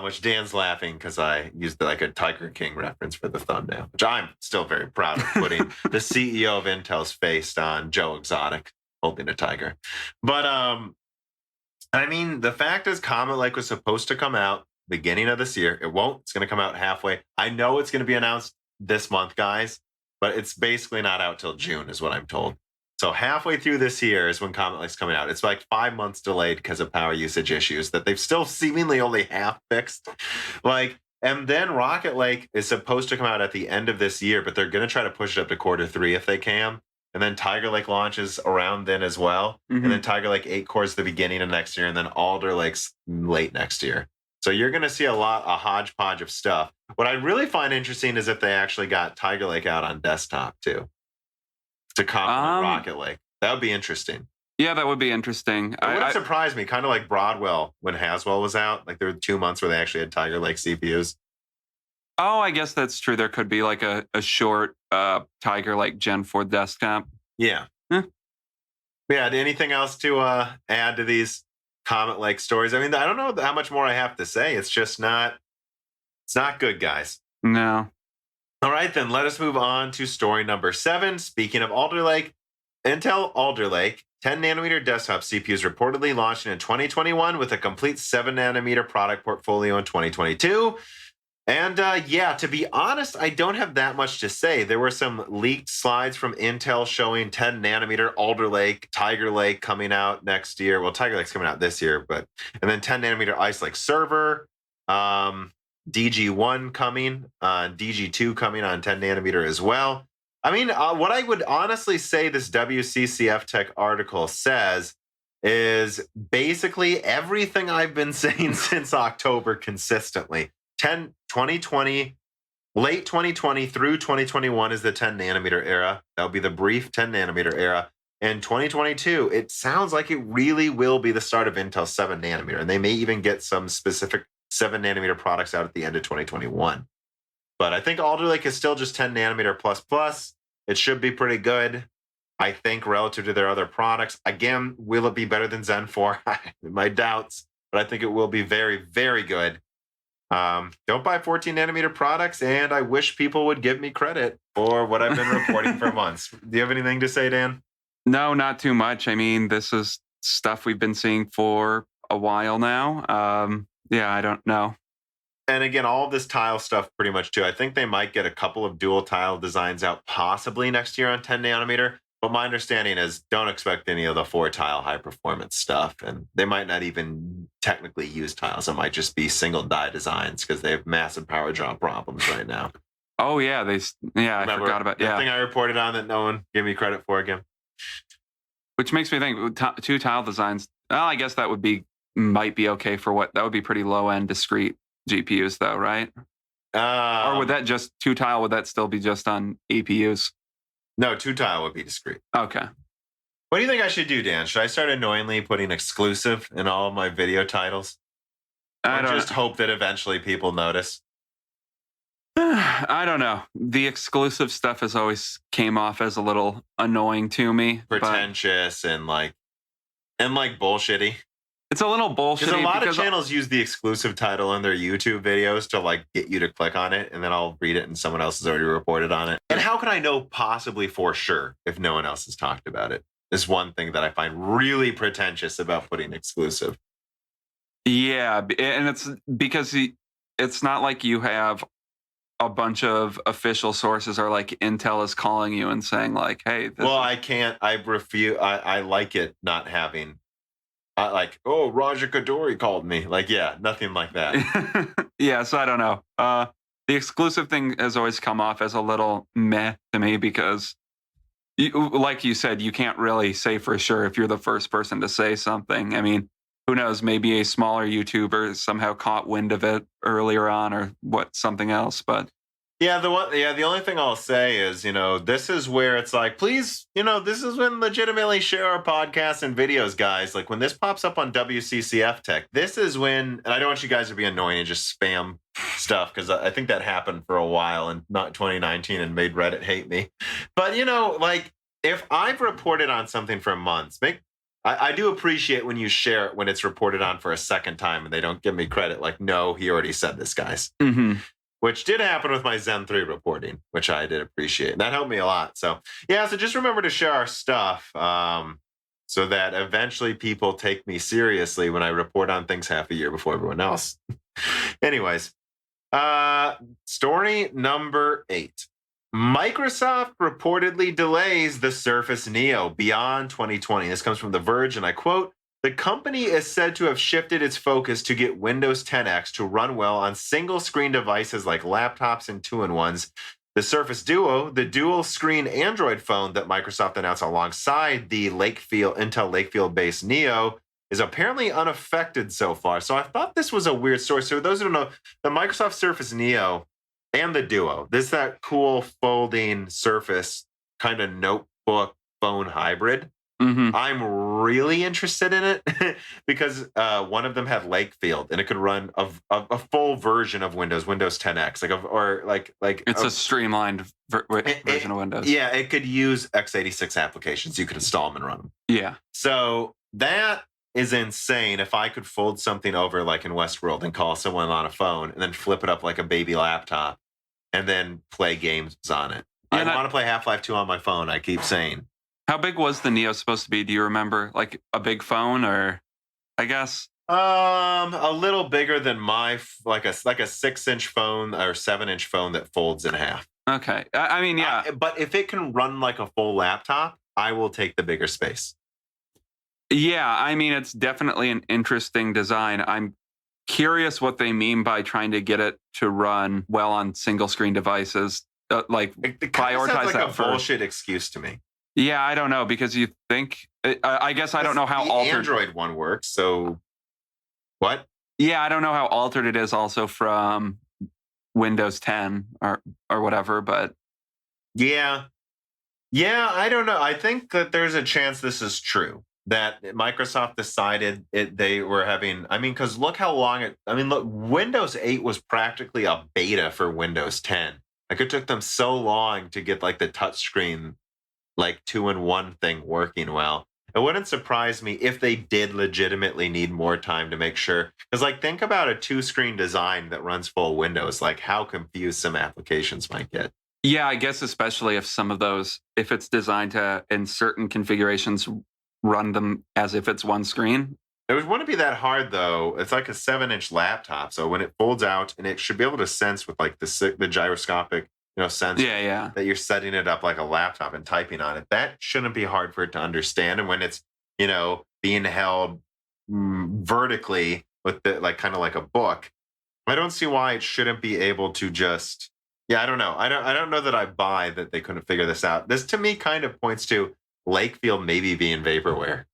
which Dan's laughing because I used a Tiger King reference for the thumbnail, which I'm still very proud of putting the CEO of Intel's face on Joe Exotic holding a tiger. But I mean, the fact is Comet Lake was supposed to come out beginning of this year. It won't. It's going to come out halfway. I know it's going to be announced this month, guys, but it's basically not out till June is what I'm told. So halfway through this year is when Comet Lake's coming out. It's 5 months delayed because of power usage issues that they've still seemingly only half fixed. And then Rocket Lake is supposed to come out at the end of this year, but they're going to try to push it up to Q3 if they can. And then Tiger Lake launches around then as well. Mm-hmm. And then Tiger Lake 8 cores the beginning of next year, and then Alder Lake's late next year. So you're going to see a hodgepodge of stuff. What I really find interesting is if they actually got Tiger Lake out on desktop too, to complement Rocket Lake. That would be interesting. Yeah, that would be interesting. It wouldn't surprise me, kind of like Broadwell when Haswell was out. There were 2 months where they actually had Tiger Lake CPUs. Oh, I guess that's true. There could be a short Tiger Lake Gen 4 desktop. Yeah. Yeah, anything else to add to these Comet Lake stories? I mean, I don't know how much more I have to say. It's just not... It's not good, guys. No. All right, then let us move on to story number 7. Speaking of Alder Lake, Intel Alder Lake 10 nanometer desktop CPUs reportedly launching in 2021 with a complete 7 nanometer product portfolio in 2022. And yeah, to be honest, I don't have that much to say. There were some leaked slides from Intel showing 10 nanometer Alder Lake, Tiger Lake coming out next year. Well, Tiger Lake's coming out this year, and then 10 nanometer Ice Lake server, DG1 coming, DG2 coming on 10 nanometer as well. I mean, what I would honestly say this WCCF Tech article says is basically everything I've been saying since October consistently. 2020, late 2020 through 2021 is the 10 nanometer era. That'll be the brief 10 nanometer era. In 2022, it sounds like it really will be the start of Intel's 7 nanometer. And they may even get some specific 7 nanometer products out at the end of 2021. But I think Alder Lake is still just 10 nanometer plus. It should be pretty good, I think, relative to their other products. Again, will it be better than Zen 4? My doubts, but I think it will be very, very good. Don't buy 14 nanometer products, and I wish people would give me credit for what I've been reporting for months. Do you have anything to say, Dan? No, not too much. I mean, this is stuff we've been seeing for a while now. Yeah, I don't know. And again, all of this tile stuff pretty much too. I think they might get a couple of dual tile designs out possibly next year on 10 nanometer. But my understanding is don't expect any of the 4 tile high performance stuff. And they might not even technically use tiles. It might just be single die designs because they have massive power draw problems right now. Oh, yeah. I forgot about the thing I reported on that no one gave me credit for again. Which makes me think 2 tile designs. Well, I guess that might be okay for that would be pretty low end discrete GPUs though, right? Or would that just 2 tile? Would that still be just on APUs? No, 2 tile would be discrete. Okay. What do you think I should do, Dan? Should I start annoyingly putting exclusive in all of my video titles? I just hope that eventually people notice. I don't know. The exclusive stuff has always came off as a little annoying to me. Pretentious and bullshitty. It's a little bullshit. Because a lot of channels use the exclusive title in their YouTube videos to get you to click on it, and then I'll read it and someone else has already reported on it. And how can I know possibly for sure if no one else has talked about it? Is one thing that I find really pretentious about putting exclusive. Yeah, and it's because it's not like you have a bunch of official sources or like Intel is calling you and saying like, hey, I can't. I refuse. I like it not having. Roger Kadori called me. Nothing like that. Yeah, so I don't know. The exclusive thing has always come off as a little meh to me because, like you said, you can't really say for sure if you're the first person to say something. I mean, who knows? Maybe a smaller YouTuber somehow caught wind of it earlier on or something else, but... the only thing I'll say is, this is where it's like, please, this is when legitimately share our podcasts and videos, guys. Like when this pops up on WCCF Tech, this is when, and I don't want you guys to be annoying and just spam stuff because I think that happened for a while and not 2019 and made Reddit hate me. But, if I've reported on something for months, I do appreciate when you share it when it's reported on for a second time and they don't give me credit. Like, no, he already said this, guys. Mm-hmm. Which did happen with my Zen 3 reporting, which I did appreciate. And that helped me a lot. So just remember to share our stuff so that eventually people take me seriously when I report on things half a year before everyone else. Anyways, story number 8. Microsoft reportedly delays the Surface Neo beyond 2020. This comes from The Verge, and I quote, "The company is said to have shifted its focus to get Windows 10X to run well on single-screen devices like laptops and 2-in-1s. The Surface Duo, the dual-screen Android phone that Microsoft announced alongside the Intel Lakefield-based Neo, is apparently unaffected so far." So I thought this was a weird story. So those who don't know, the Microsoft Surface Neo and the Duo, this is that cool folding Surface kind of notebook phone hybrid. Mm-hmm. I'm really interested in it because one of them had Lakefield and it could run a full version of Windows 10X, it's a streamlined version of Windows. Yeah, it could use x86 applications. You could install them and run them. Yeah. So that is insane. If I could fold something over like in Westworld and call someone on a phone and then flip it up like a baby laptop and then play games on it. Yeah, I want to play Half-Life 2 on my phone, I keep saying. How big was the Neo supposed to be? Do you remember? Like a big phone, or I guess? A little bigger than like a 6-inch phone or 7-inch phone that folds in half. Okay. I mean, yeah. But if it can run like a full laptop, I will take the bigger space. Yeah, I mean, it's definitely an interesting design. I'm curious what they mean by trying to get it to run well on single screen devices. Like It prioritize sounds like that a first. bullshit excuse to me. Yeah, I don't know, because you think I guess I don't know how the altered Android one works. So what? Yeah, I don't know how altered it is also from Windows 10 or whatever, but Yeah, I don't know. I think that there's a chance this is true. That Microsoft decided they were having. I mean, because look how long it. I mean, look, Windows 8 was practically a beta for Windows 10. Like it took them so long to get like the touchscreen, like 2-in-1 thing working well. It wouldn't surprise me if they did legitimately need more time to make sure. Because like think about a 2-screen design that runs full Windows. Like how confused some applications might get. yeah, I guess especially if some of those, if it's designed to in certain configurations run them as if it's one screen. It wouldn't be that hard though. It's like a 7-inch laptop, so when it folds out, and it should be able to sense with like the gyroscopic, sensor Yeah. that you're setting it up like a laptop and typing on it. That shouldn't be hard for it to understand. And when it's being held vertically with the like kind of like a book, I don't see why it shouldn't be able to just. Yeah, I don't know. I don't know that I buy that they couldn't figure this out. This to me kind of points to Lakefield maybe being vaporware.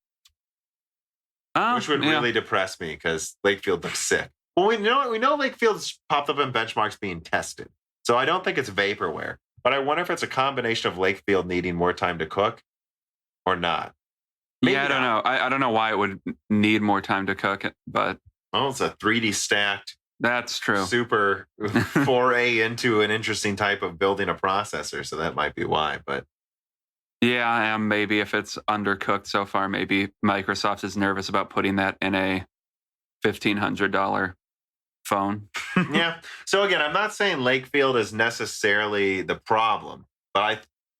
Which would really depress me because Lakefield looks sick. Well, we know Lakefield's popped up in benchmarks being tested. So I don't think it's vaporware. But I wonder if it's a combination of Lakefield needing more time to cook or not. Maybe yeah, I don't know. I don't know why it would need more time to cook it, but... Oh, it's a 3D stacked. That's true. Super foray into an interesting type of building a processor. So that might be why, but... Yeah, and maybe if it's undercooked so far, maybe Microsoft is nervous about putting that in a $1,500 phone. Yeah. So again, I'm not saying Lakefield is necessarily the problem, but I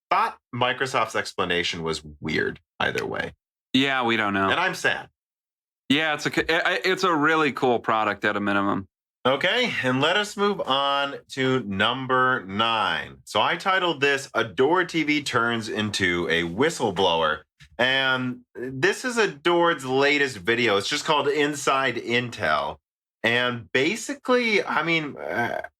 thought Microsoft's explanation was weird either way. Yeah, we don't know. And I'm sad. Yeah, it's a really cool product at a minimum. Okay, and let us move on to number 9. So I titled this, AdoredTV Turns into a Whistleblower. And this is Adored's latest video. It's just called Inside Intel. And basically, I mean,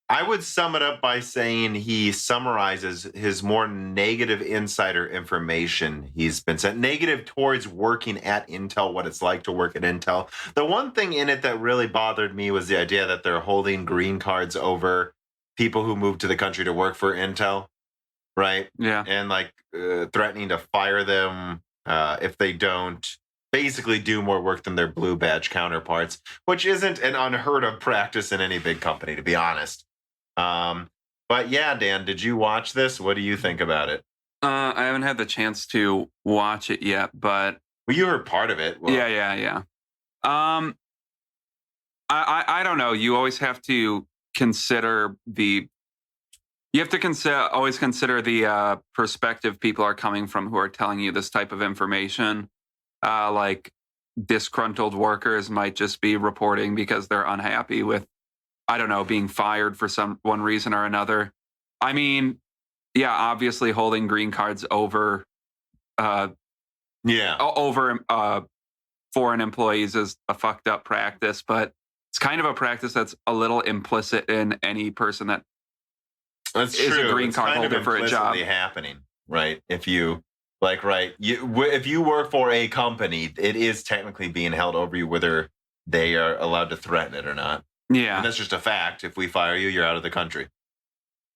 I would sum it up by saying he summarizes his more negative insider information he's been sent, negative towards working at Intel, what it's like to work at Intel. The one thing in it that really bothered me was the idea that they're holding green cards over people who moved to the country to work for Intel, right? Yeah. And like threatening to fire them if they don't basically do more work than their blue badge counterparts, which isn't an unheard of practice in any big company, to be honest. But yeah, Dan, did you watch this? What do you think about it? I haven't had the chance to watch it yet, but well, you heard part of it. Well, yeah. I don't know. You always have to consider always consider the perspective people are coming from who are telling you this type of information. Like disgruntled workers might just be reporting because they're unhappy with, I don't know, being fired for one reason or another. I mean, yeah, obviously holding green cards over foreign employees is a fucked up practice, but it's kind of a practice that's a little implicit in any person that is a green card holder for a job. Happening, right? If you if you work for a company, it is technically being held over you, whether they are allowed to threaten it or not. Yeah. And that's just a fact. If we fire you, you're out of the country.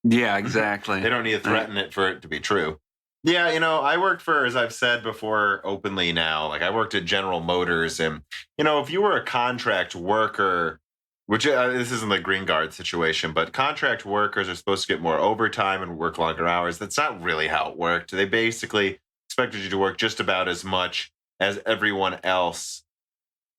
Yeah, exactly. They don't need to threaten it for it to be true. Yeah, I worked for, as I've said before openly now, like I worked at General Motors. And, if you were a contract worker, which this isn't the green guard situation, but contract workers are supposed to get more overtime and work longer hours. That's not really how it worked. They basically expected you to work just about as much as everyone else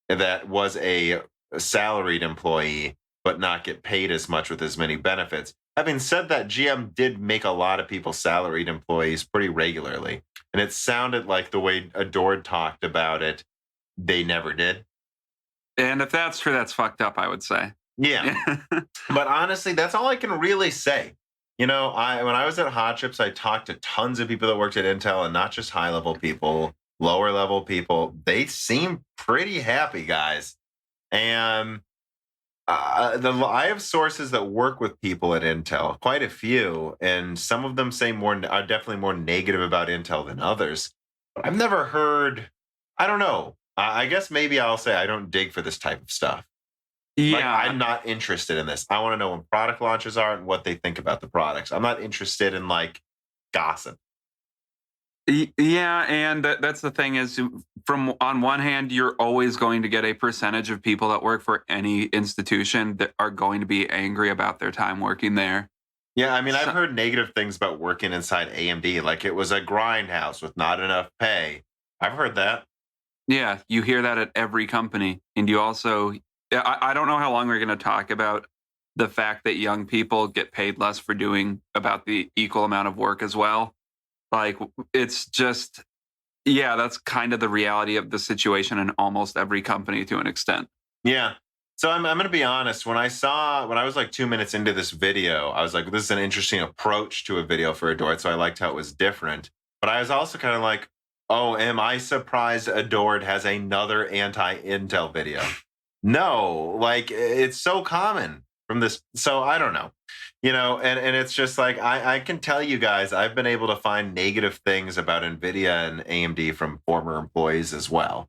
that was a salaried employee, but not get paid as much with as many benefits. Having said that, GM did make a lot of people salaried employees pretty regularly. And it sounded like the way Adored talked about it, they never did. And if that's true, that's fucked up, I would say. Yeah. But honestly, that's all I can really say. When I was at Hot Chips, I talked to tons of people that worked at Intel, and not just high-level people, lower-level people. They seem pretty happy, guys. And I have sources that work with people at Intel, quite a few, and some of them are definitely more negative about Intel than others. But I've never heard, I don't know. I guess maybe I'll say I don't dig for this type of stuff. Yeah. I'm not interested in this. I want to know when product launches are and what they think about the products. I'm not interested in gossip. Yeah, and that's the thing is, on one hand, you're always going to get a percentage of people that work for any institution that are going to be angry about their time working there. Yeah, I mean, I've heard negative things about working inside AMD, like it was a grindhouse with not enough pay. I've heard that. Yeah, you hear that at every company. And you also, I don't know how long we're going to talk about the fact that young people get paid less for doing about the equal amount of work as well. It's just, yeah, that's kind of the reality of the situation in almost every company to an extent. Yeah. So I'm going to be honest. When I was 2 minutes into this video, I was like, this is an interesting approach to a video for Adored. So I liked how it was different. But I was also kind of like, oh, am I surprised Adored has another anti-Intel video? No, it's so common from this. So I don't know, and it's just I can tell you guys, I've been able to find negative things about Nvidia and AMD from former employees as well.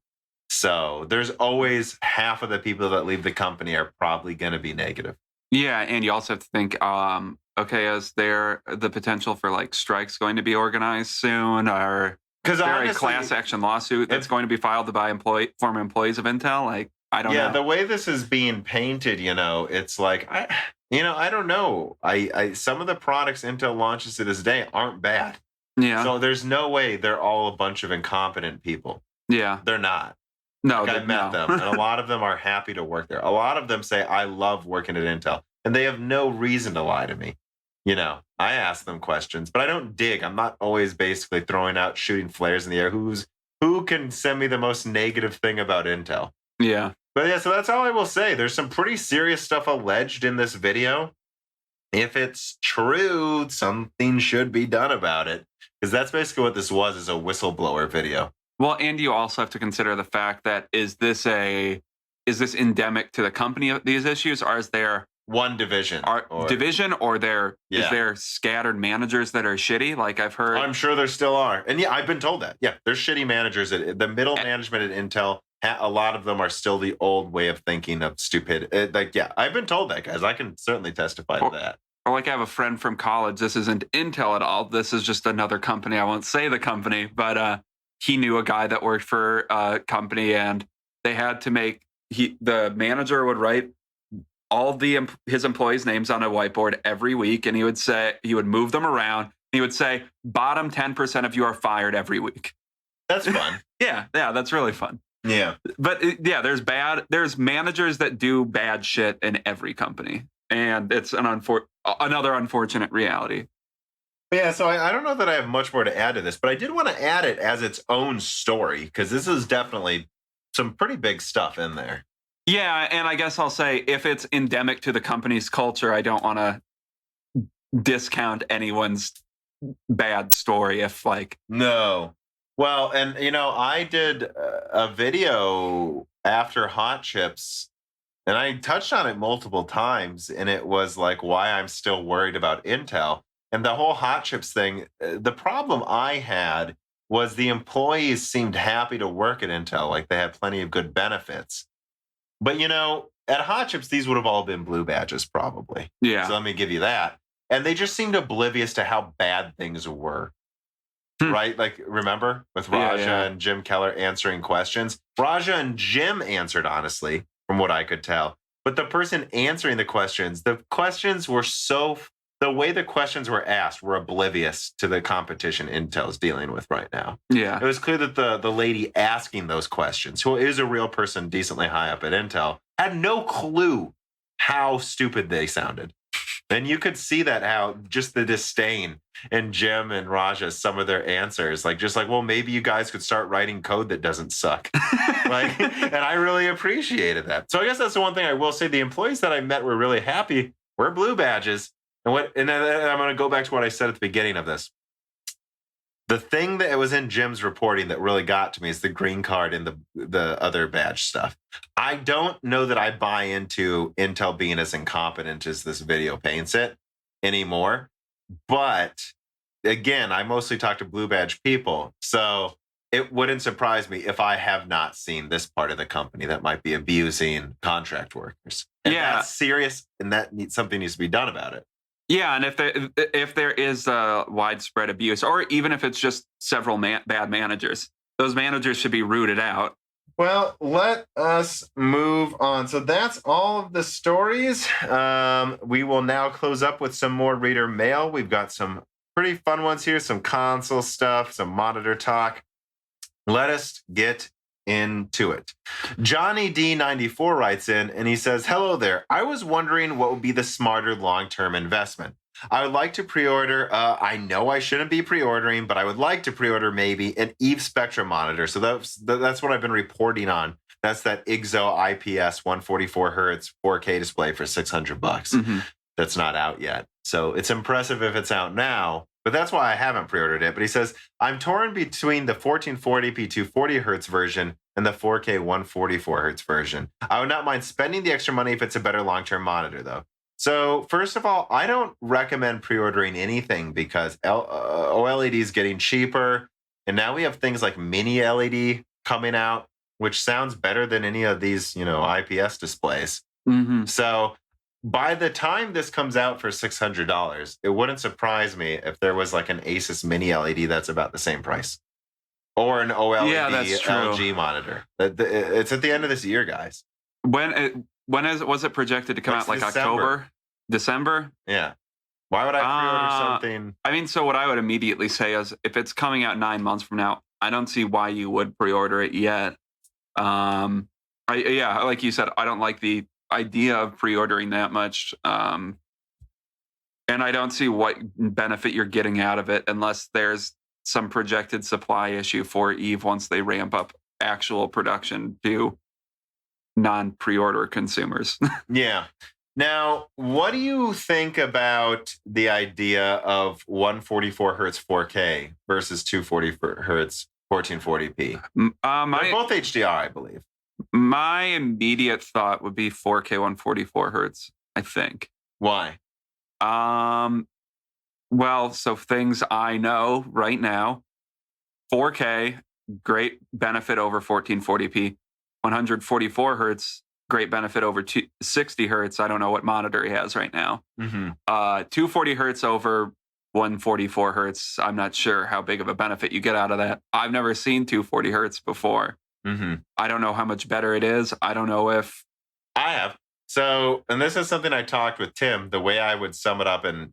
So there's always half of the people that leave the company are probably going to be negative. Yeah. And you also have to think, okay, is there the potential for strikes going to be organized soon, or is there a class action lawsuit that's going to be filed by former employees of Intel? I don't know. Yeah, the way this is being painted, it's I don't know. Some of the products Intel launches to this day aren't bad. Yeah. So there's no way they're all a bunch of incompetent people. Yeah. They're not. No, I met them, and a lot of them are happy to work there. A lot of them say, I love working at Intel, and they have no reason to lie to me. I ask them questions, but I don't dig. I'm not always basically throwing out shooting flares in the air. Who can send me the most negative thing about Intel? Yeah. But yeah, so that's all I will say. There's some pretty serious stuff alleged in this video. If it's true, something should be done about it, because that's basically what this was, is a whistleblower video. Well, and you also have to consider the fact that is this endemic to the company of these issues, or is there one division or is there scattered managers that are shitty? I've heard. I'm sure there still are. And yeah, I've been told that. Yeah, there's shitty managers. The middle management at Intel, a lot of them are still the old way of thinking of stupid. Yeah, I've been told that, guys. I can certainly testify to that. Or I have a friend from college. This isn't Intel at all. This is just another company. I won't say the company, but he knew a guy that worked for a company, and they had to the manager would write all his employees' names on a whiteboard every week, and he would move them around. He would say, bottom 10% of you are fired every week. That's fun. Yeah, that's really fun. Yeah. But yeah, there's managers that do bad shit in every company, and it's another unfortunate reality. Yeah, so I don't know that I have much more to add to this, but I did want to add it as its own story, because this is definitely some pretty big stuff in there. Yeah, and I guess I'll say, if it's endemic to the company's culture, I don't want to discount anyone's bad story No. Well, and I did a video after Hot Chips, and I touched on it multiple times, and it was why I'm still worried about Intel. And the whole Hot Chips thing, the problem I had was the employees seemed happy to work at Intel, they had plenty of good benefits. But, at Hot Chips, these would have all been blue badges, probably. Yeah. So let me give you that. And they just seemed oblivious to how bad things were. Right? Remember with Raja and Jim Keller answering questions? Raja and Jim answered, honestly, from what I could tell. But the person answering the questions were the way the questions were asked were oblivious to the competition Intel's dealing with right now. Yeah. It was clear that the lady asking those questions, who is a real person decently high up at Intel, had no clue how stupid they sounded. And you could see that how just the disdain in Jim and Raja's some of their answers, like just like, well, maybe you guys could start writing code that doesn't suck. Like, and I really appreciated that. So I guess that's the one thing I will say. The employees that I met were really happy. We're blue badges. And then I'm going to go back to what I said at the beginning of this. The thing that was in Jim's reporting that really got to me is the green card and the other badge stuff. I don't know that I buy into Intel being as incompetent as this video paints it anymore. But again, I mostly talk to blue badge people. So it wouldn't surprise me if I have not seen this part of the company that might be abusing contract workers. And that's serious, and something needs to be done about it. Yeah, and if there is widespread abuse, or even if it's just several bad managers, those managers should be rooted out. Well, let us move on. So that's all of the stories. We will now close up with some more reader mail. We've got some pretty fun ones here, some console stuff, some monitor talk. Let us get into it. Johnny D94 writes in and he says, hello there. I was wondering what would be the smarter long-term investment. I would like to pre-order, I know I shouldn't be pre-ordering, but I would like to pre-order maybe an Eve Spectrum monitor. So that's what I've been reporting on. That's that IGZO IPS 144 hertz 4K display for $600. Mm-hmm. That's not out yet. So it's impressive if it's out now. But that's why I haven't pre-ordered it. But he says, I'm torn between the 1440p 240 hertz version and the 4K 144 hertz version. I would not mind spending the extra money if it's a better long-term monitor, though. So first of all, I don't recommend pre-ordering anything because OLED is getting cheaper. And now we have things like mini LED coming out, which sounds better than any of these, IPS displays. Mm-hmm. So by the time this comes out for $600, it wouldn't surprise me if there was like an Asus mini LED that's about the same price. Or an OLED LG monitor. It's at the end of this year, guys. Was it projected to come out like December. October? December? Yeah. Why would I pre-order something? I mean, so what I would immediately say is if it's coming out 9 months from now, I don't see why you would pre-order it yet. Like you said, I don't like the idea of pre-ordering that much. And I don't see what benefit you're getting out of it unless there's some projected supply issue for Eve once they ramp up actual production to non-pre-order consumers. Yeah. Now, what do you think about the idea of 144 hertz 4K versus 240 hertz 1440p? They're both HDR, I believe. My immediate thought would be 4K 144 hertz, I think. Why? Well, so things I know right now, 4K, great benefit over 1440p. 144 hertz, great benefit over 60 hertz. I don't know what monitor he has right now. Mm-hmm. 240 hertz over 144 hertz. I'm not sure how big of a benefit you get out of that. I've never seen 240 hertz before. Mm-hmm. I don't know how much better it is. I don't know if I have. So, and this is something I talked with Tim, the way I would sum it up. And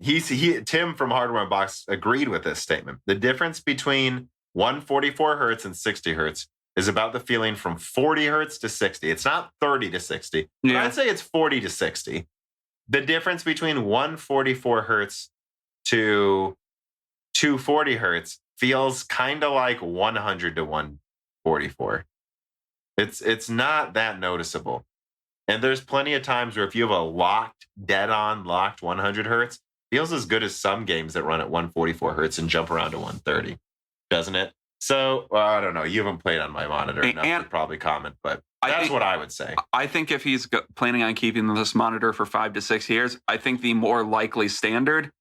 Tim from Hardware Unboxed agreed with this statement. The difference between 144 hertz and 60 hertz is about the feeling from 40 hertz to 60. It's not 30 to 60. Yeah. But I'd say it's 40 to 60. The difference between 144 hertz to 240 hertz feels kind of like 100 to 144. It's not that noticeable. And there's plenty of times where if you have a dead-on locked 100 hertz, feels as good as some games that run at 144 hertz and jump around to 130, doesn't it? So, I don't know. You haven't played on my monitor enough to probably comment, but that's what I would say. I think if he's planning on keeping this monitor for 5 to 6 years, I think the more likely standard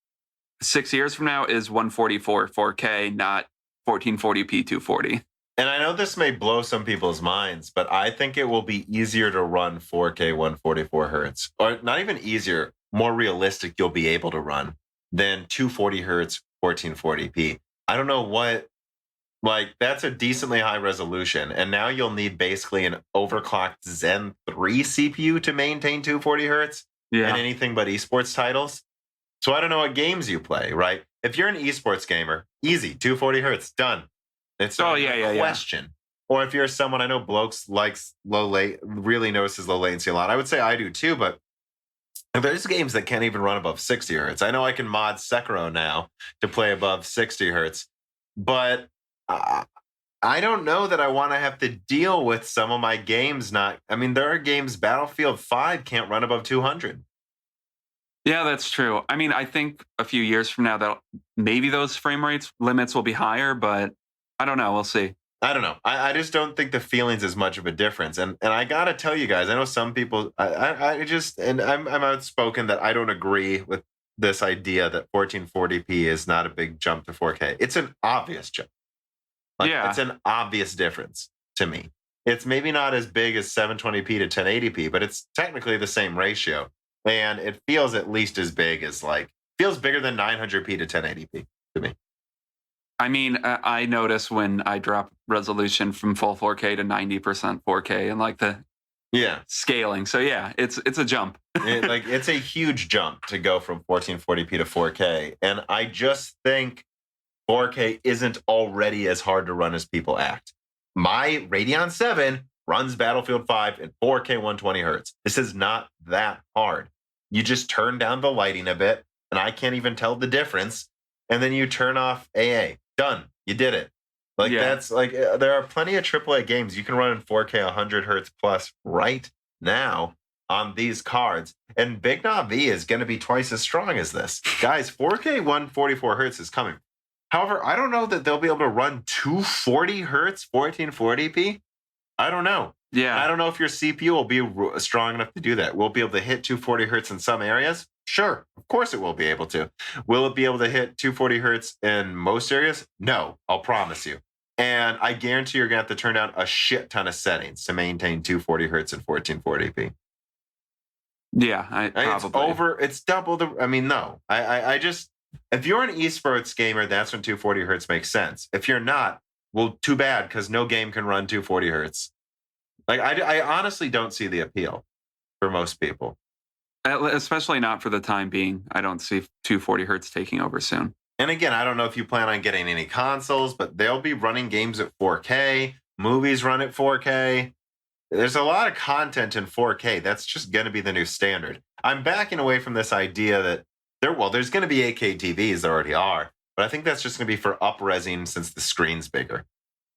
6 years from now is 144 4K, not 1440p 240. And I know this may blow some people's minds, but I think it will be easier to run 4K 144 hertz. Or not even easier, more realistic you'll be able to run than 240 hertz 1440p. I don't know what, that's a decently high resolution. And now you'll need basically an overclocked Zen 3 CPU to maintain 240 hertz in anything but esports titles. So I don't know what games you play, right? If you're an esports gamer, easy, 240 hertz, done. It's not a question. Yeah. Or if you're someone, I know Blokes likes really notices low latency a lot. I would say I do too, but There's games that can't even run above 60 hertz. I know I can mod Sekiro now to play above 60 hertz, but I don't know that I want to have to deal with some of my games not. I mean, there are games, Battlefield 5 can't run above 200. Yeah, that's true. I mean, I think a few years from now, that maybe those frame rates limits will be higher, but I don't know. We'll see. I don't know. I just don't think the feeling's as much of a difference. And I gotta tell you guys, I know some people. I just and I'm outspoken that I don't agree with this idea that 1440p is not a big jump to 4K. It's an obvious jump. It's an obvious difference to me. It's maybe not as big as 720p to 1080p, but it's technically the same ratio, and it feels at least as big as feels bigger than 900p to 1080p to me. I mean, I notice when I drop resolution from full 4K to 90% 4K and the scaling. So yeah, it's a jump. It's a huge jump to go from 1440p to 4K. And I just think 4K isn't already as hard to run as people act. My Radeon 7 runs Battlefield 5 in 4K 120 hertz. This is not that hard. You just turn down the lighting a bit, and I can't even tell the difference. And then you turn off AA. Done. You did it. There are plenty of AAA games you can run in 4K 100 hertz plus right now on these cards. And Big Knob V is going to be twice as strong as this. Guys, 4K 144 hertz is coming. However, I don't know that they'll be able to run 240 hertz 1440p. I don't know. Yeah. I don't know if your CPU will be strong enough to do that. We'll be able to hit 240 hertz in some areas. Sure, of course it will be able to. Will it be able to hit 240 hertz in most areas? No, I'll promise you. And I guarantee you're going to have to turn down a shit ton of settings to maintain 240 hertz and 1440p. Yeah, probably. It's double the. I mean, no. I just, if you're an esports gamer, that's when 240 hertz makes sense. If you're not, well, too bad, because no game can run 240 hertz. I honestly don't see the appeal for most people. Especially not for the time being. I don't see 240 hertz taking over soon. And again, I don't know if you plan on getting any consoles, but they'll be running games at 4K. Movies run at 4K. There's a lot of content in 4K. That's just going to be the new standard. I'm backing away from this idea that there's going to be 8K TVs. There already are. But I think that's just going to be for up-resing since the screen's bigger.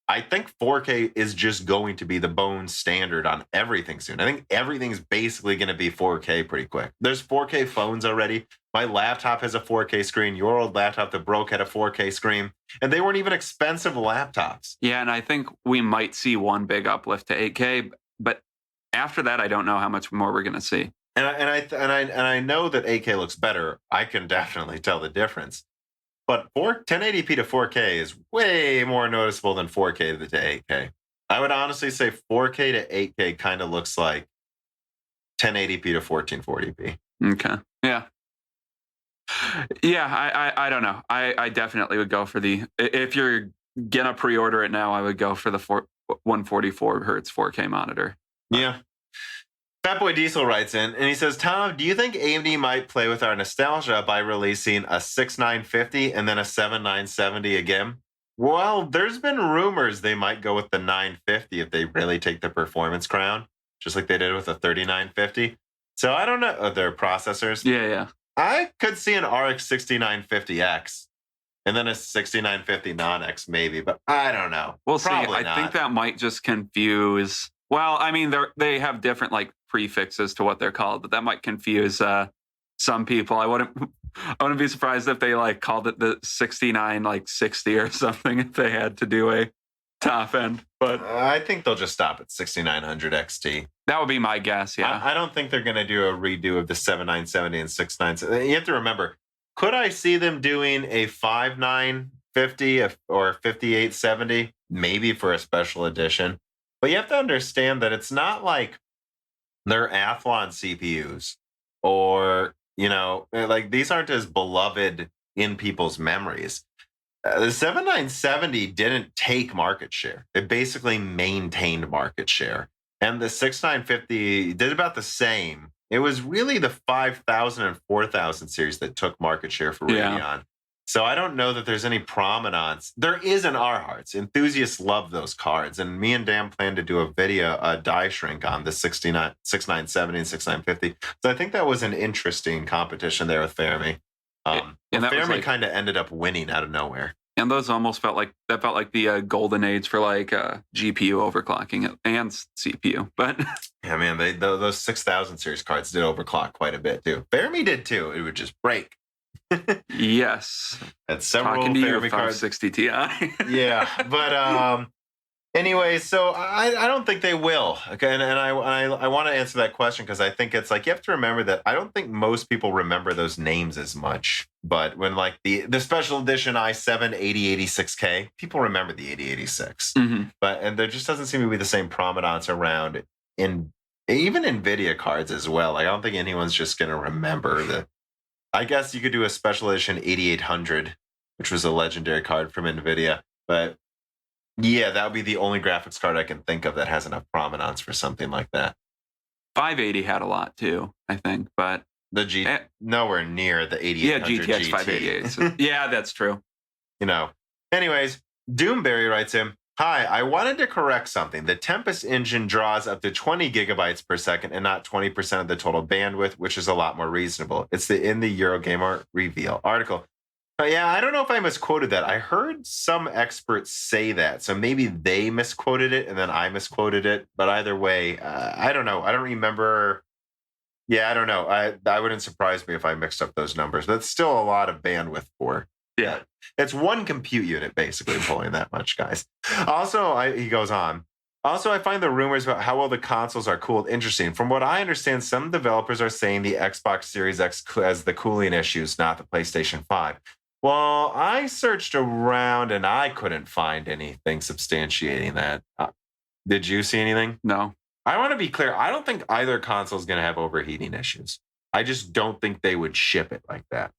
I think 4K is just going to be the bone standard on everything soon. I think everything's basically going to be 4K pretty quick. There's 4K phones already. My laptop has a 4K screen. Your old laptop that broke had a 4K screen. And they weren't even expensive laptops. Yeah, and I think we might see one big uplift to 8K. But after that, I don't know how much more we're going to see. And I know that 8K looks better. I can definitely tell the difference. But 1080p to 4K is way more noticeable than 4K to 8K. I would honestly say 4K to 8K kind of looks like 1080p to 1440p. Okay. Yeah. Yeah, I don't know. I definitely would go for if you're going to pre-order it now, I would go for the 144 hertz 4K monitor. Yeah. Fatboy Diesel writes in, and he says, Tom, do you think AMD might play with our nostalgia by releasing a 6950 and then a 7970 again? Well, there's been rumors they might go with the 950 if they really take the performance crown, just like they did with the 3950. So I don't know. Their processors. Yeah. I could see an RX 6950X and then a 6950 non-X maybe, but I don't know. We'll see. I think that might just confuse... Well, I mean, they have different prefixes to what they're called, but that might confuse some people. I wouldn't be surprised if they called it the 6960 or something if they had to do a top end. But I think they'll just stop at 6900 XT. That would be my guess. Yeah, I don't think they're going to do a redo of the 7970 and 6970. You have to remember, could I see them doing a 5950 or 5870 maybe for a special edition? But you have to understand that it's not like they're Athlon CPUs or, these aren't as beloved in people's memories. The 7970 didn't take market share. It basically maintained market share. And the 6950 did about the same. It was really the 5000 and 4000 series that took market share for Radeon. So I don't know that there's any provenance. There is in our hearts. Enthusiasts love those cards. And me and Dan plan to do a die shrink on the 6970 and 6950. So I think that was an interesting competition there with Fermi. And that was Fermi kind of ended up winning out of nowhere. And those almost felt like the golden age for like GPU overclocking and CPU. But yeah, man, those 6000 series cards did overclock quite a bit too. Fermi did too. It would just break. Yes. And several Talking to Fermi you, cards. 560 Ti. Yeah, but anyway, so I don't think they will. Okay, and I want to answer that question because I think it's like you have to remember that I don't think most people remember those names as much. But when like the special edition i7 8086K, people remember the 8086. Mm-hmm. And there just doesn't seem to be the same provenance around in even Nvidia cards as well. Like, I don't think anyone's just going to remember the. I guess you could do a special edition 8800, which was a legendary card from Nvidia, but. Yeah, that would be the only graphics card I can think of that has enough provenance for something like that. 580 had a lot too, I think, but nowhere near the 8800 yeah, GTX GT. 588. So, yeah, that's true. Anyways, Doomberry writes in, "Hi, I wanted to correct something. The Tempest engine draws up to 20 gigabytes per second and not 20% of the total bandwidth, which is a lot more reasonable. It's in the Eurogamer reveal article." Yeah, I don't know if I misquoted that. I heard some experts say that. So maybe they misquoted it and then I misquoted it. But either way, I don't know. I don't remember. Yeah, I don't know. I wouldn't surprise me if I mixed up those numbers. That's still a lot of bandwidth for. Yeah. It's one compute unit basically pulling that much, guys. Also, he goes on. Also, I find the rumors about how well the consoles are cooled interesting. From what I understand, some developers are saying the Xbox Series X has the cooling issues, not the PlayStation 5. Well, I searched around and I couldn't find anything substantiating that. Did you see anything? No. I want to be clear. I don't think either console is going to have overheating issues. I just don't think they would ship it like that.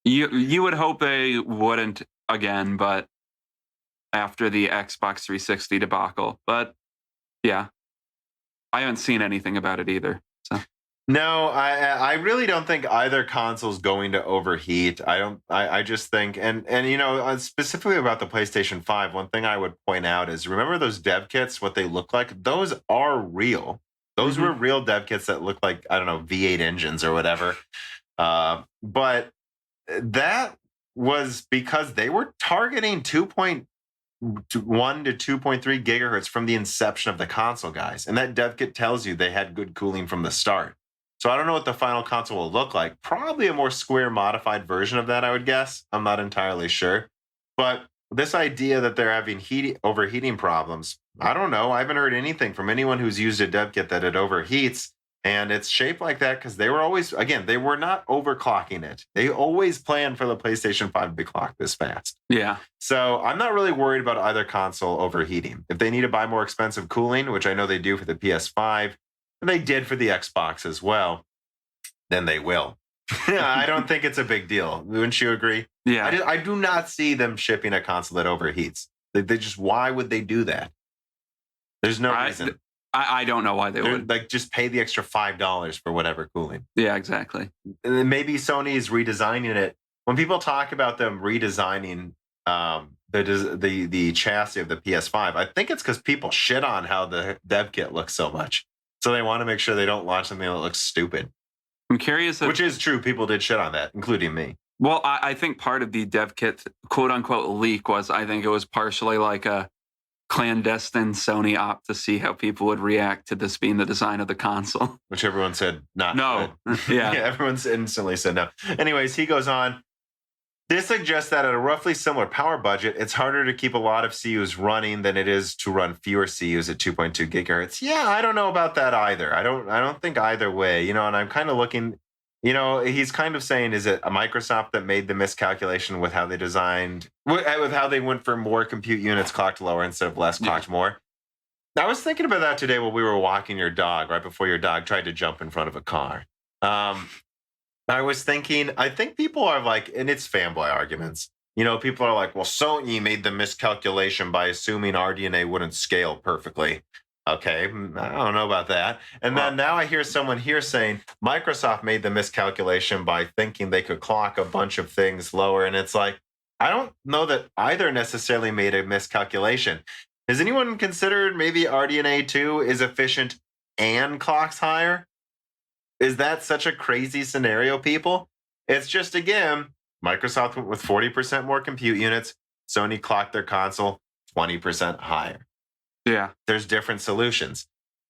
You would hope they wouldn't again, but after the Xbox 360 debacle. But yeah, I haven't seen anything about it either. So. No, I really don't think either console is going to overheat. I just think, and specifically about the PlayStation 5, one thing I would point out is remember those dev kits, what they look like? Those are real. Those were real dev kits that look like, I don't know, V8 engines or whatever. But that was because they were targeting 2.1 to 2.3 gigahertz from the inception of the console, guys. And that dev kit tells you they had good cooling from the start. So I don't know what the final console will look like. Probably a more square modified version of that, I would guess. I'm not entirely sure. But this idea that they're having overheating problems, I don't know. I haven't heard anything from anyone who's used a dev kit that it overheats. And it's shaped like that because they were always, again, they were not overclocking it. They always planned for the PlayStation 5 to be clocked this fast. Yeah. So I'm not really worried about either console overheating. If they need to buy more expensive cooling, which I know they do for the PS5, and they did for the Xbox as well, then they will. I don't think it's a big deal. Wouldn't you agree? Yeah. I do not see them shipping a console that overheats. They just, why would they do that? There's no reason. I don't know why they would. Like, just pay the extra $5 for whatever cooling. Yeah, exactly. And then maybe Sony is redesigning it. When people talk about them redesigning the chassis of the PS5, I think it's because people shit on how the dev kit looks so much. So they want to make sure they don't launch something that looks stupid. I'm curious. Which is true. People did shit on that, including me. Well, I think part of the dev kit, quote unquote, leak was, I think it was partially like a clandestine Sony op to see how people would react to this being the design of the console. Which everyone said not. No. Yeah. Yeah, everyone's instantly said no. Anyways, he goes on. This suggests that at a roughly similar power budget, it's harder to keep a lot of CUs running than it is to run fewer CUs at 2.2 gigahertz. Yeah, I don't know about that either. I don't think either way. And I'm kind of looking, he's kind of saying, is it a Microsoft that made the miscalculation with how they designed, with how they went for more compute units clocked lower instead of less clocked more? I was thinking about that today while we were walking your dog, right before your dog tried to jump in front of a car. I was thinking, I think people are like, and it's fanboy arguments. People are like, well, Sony made the miscalculation by assuming RDNA wouldn't scale perfectly. Okay, I don't know about that. And then now I hear someone here saying Microsoft made the miscalculation by thinking they could clock a bunch of things lower. And it's like, I don't know that either necessarily made a miscalculation. Has anyone considered maybe RDNA 2 is efficient and clocks higher? Is that such a crazy scenario, people? It's just, again, Microsoft went with 40% more compute units. Sony clocked their console 20% higher. Yeah. There's different solutions.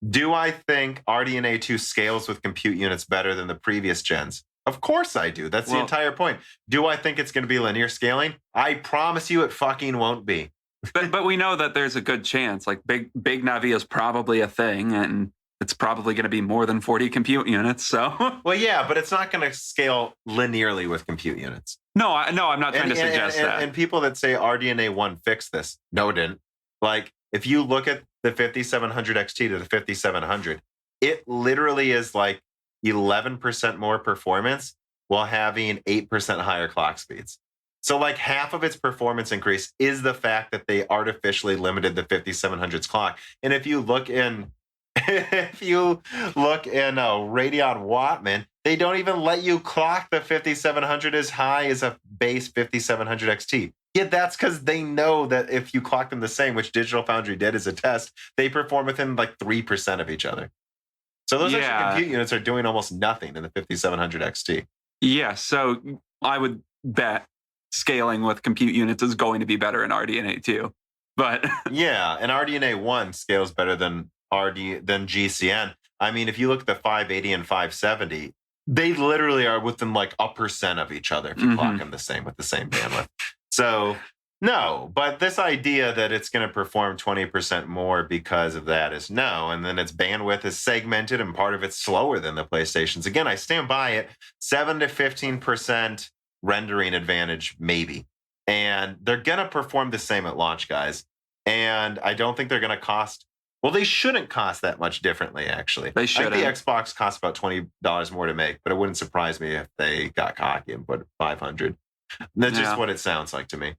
Do I think RDNA 2 scales with compute units better than the previous gens? Of course I do. That's the entire point. Do I think it's going to be linear scaling? I promise you it fucking won't be. but we know that there's a good chance. Like big Navi is probably a thing, and it's probably going to be more than 40 compute units. So well, yeah, but it's not going to scale linearly with compute units. No, I'm not trying to suggest that. And people that say RDNA 1 fixed this, no, it didn't. Like, if you look at the 5700 XT to the 5700, it literally is like 11% more performance while having 8% higher clock speeds. So like half of its performance increase is the fact that they artificially limited the 5700's clock. And if you look in Radeon Wattman, they don't even let you clock the 5700 as high as a base 5700 XT. Yeah, that's because they know that if you clock them the same, which Digital Foundry did as a test, they perform within like 3% of each other. So those extra compute units are doing almost nothing in the 5700 XT. Yeah, so I would bet scaling with compute units is going to be better in RDNA 2. But yeah, and RDNA 1 scales better than GCN. I mean, if you look at the 580 and 570, they literally are within like a percent of each other if you clock them the same with the same bandwidth. So no, but this idea that it's going to perform 20% more because of that is no. And then its bandwidth is segmented and part of it's slower than the PlayStation's. Again, I stand by it. 7 to 15% rendering advantage, maybe. And they're going to perform the same at launch, guys. And I don't think they're going to cost. Well, they shouldn't cost that much differently, actually. They shouldn't. I think the Xbox costs about $20 more to make, but it wouldn't surprise me if they got cocky and put $500. That's just what it sounds like to me.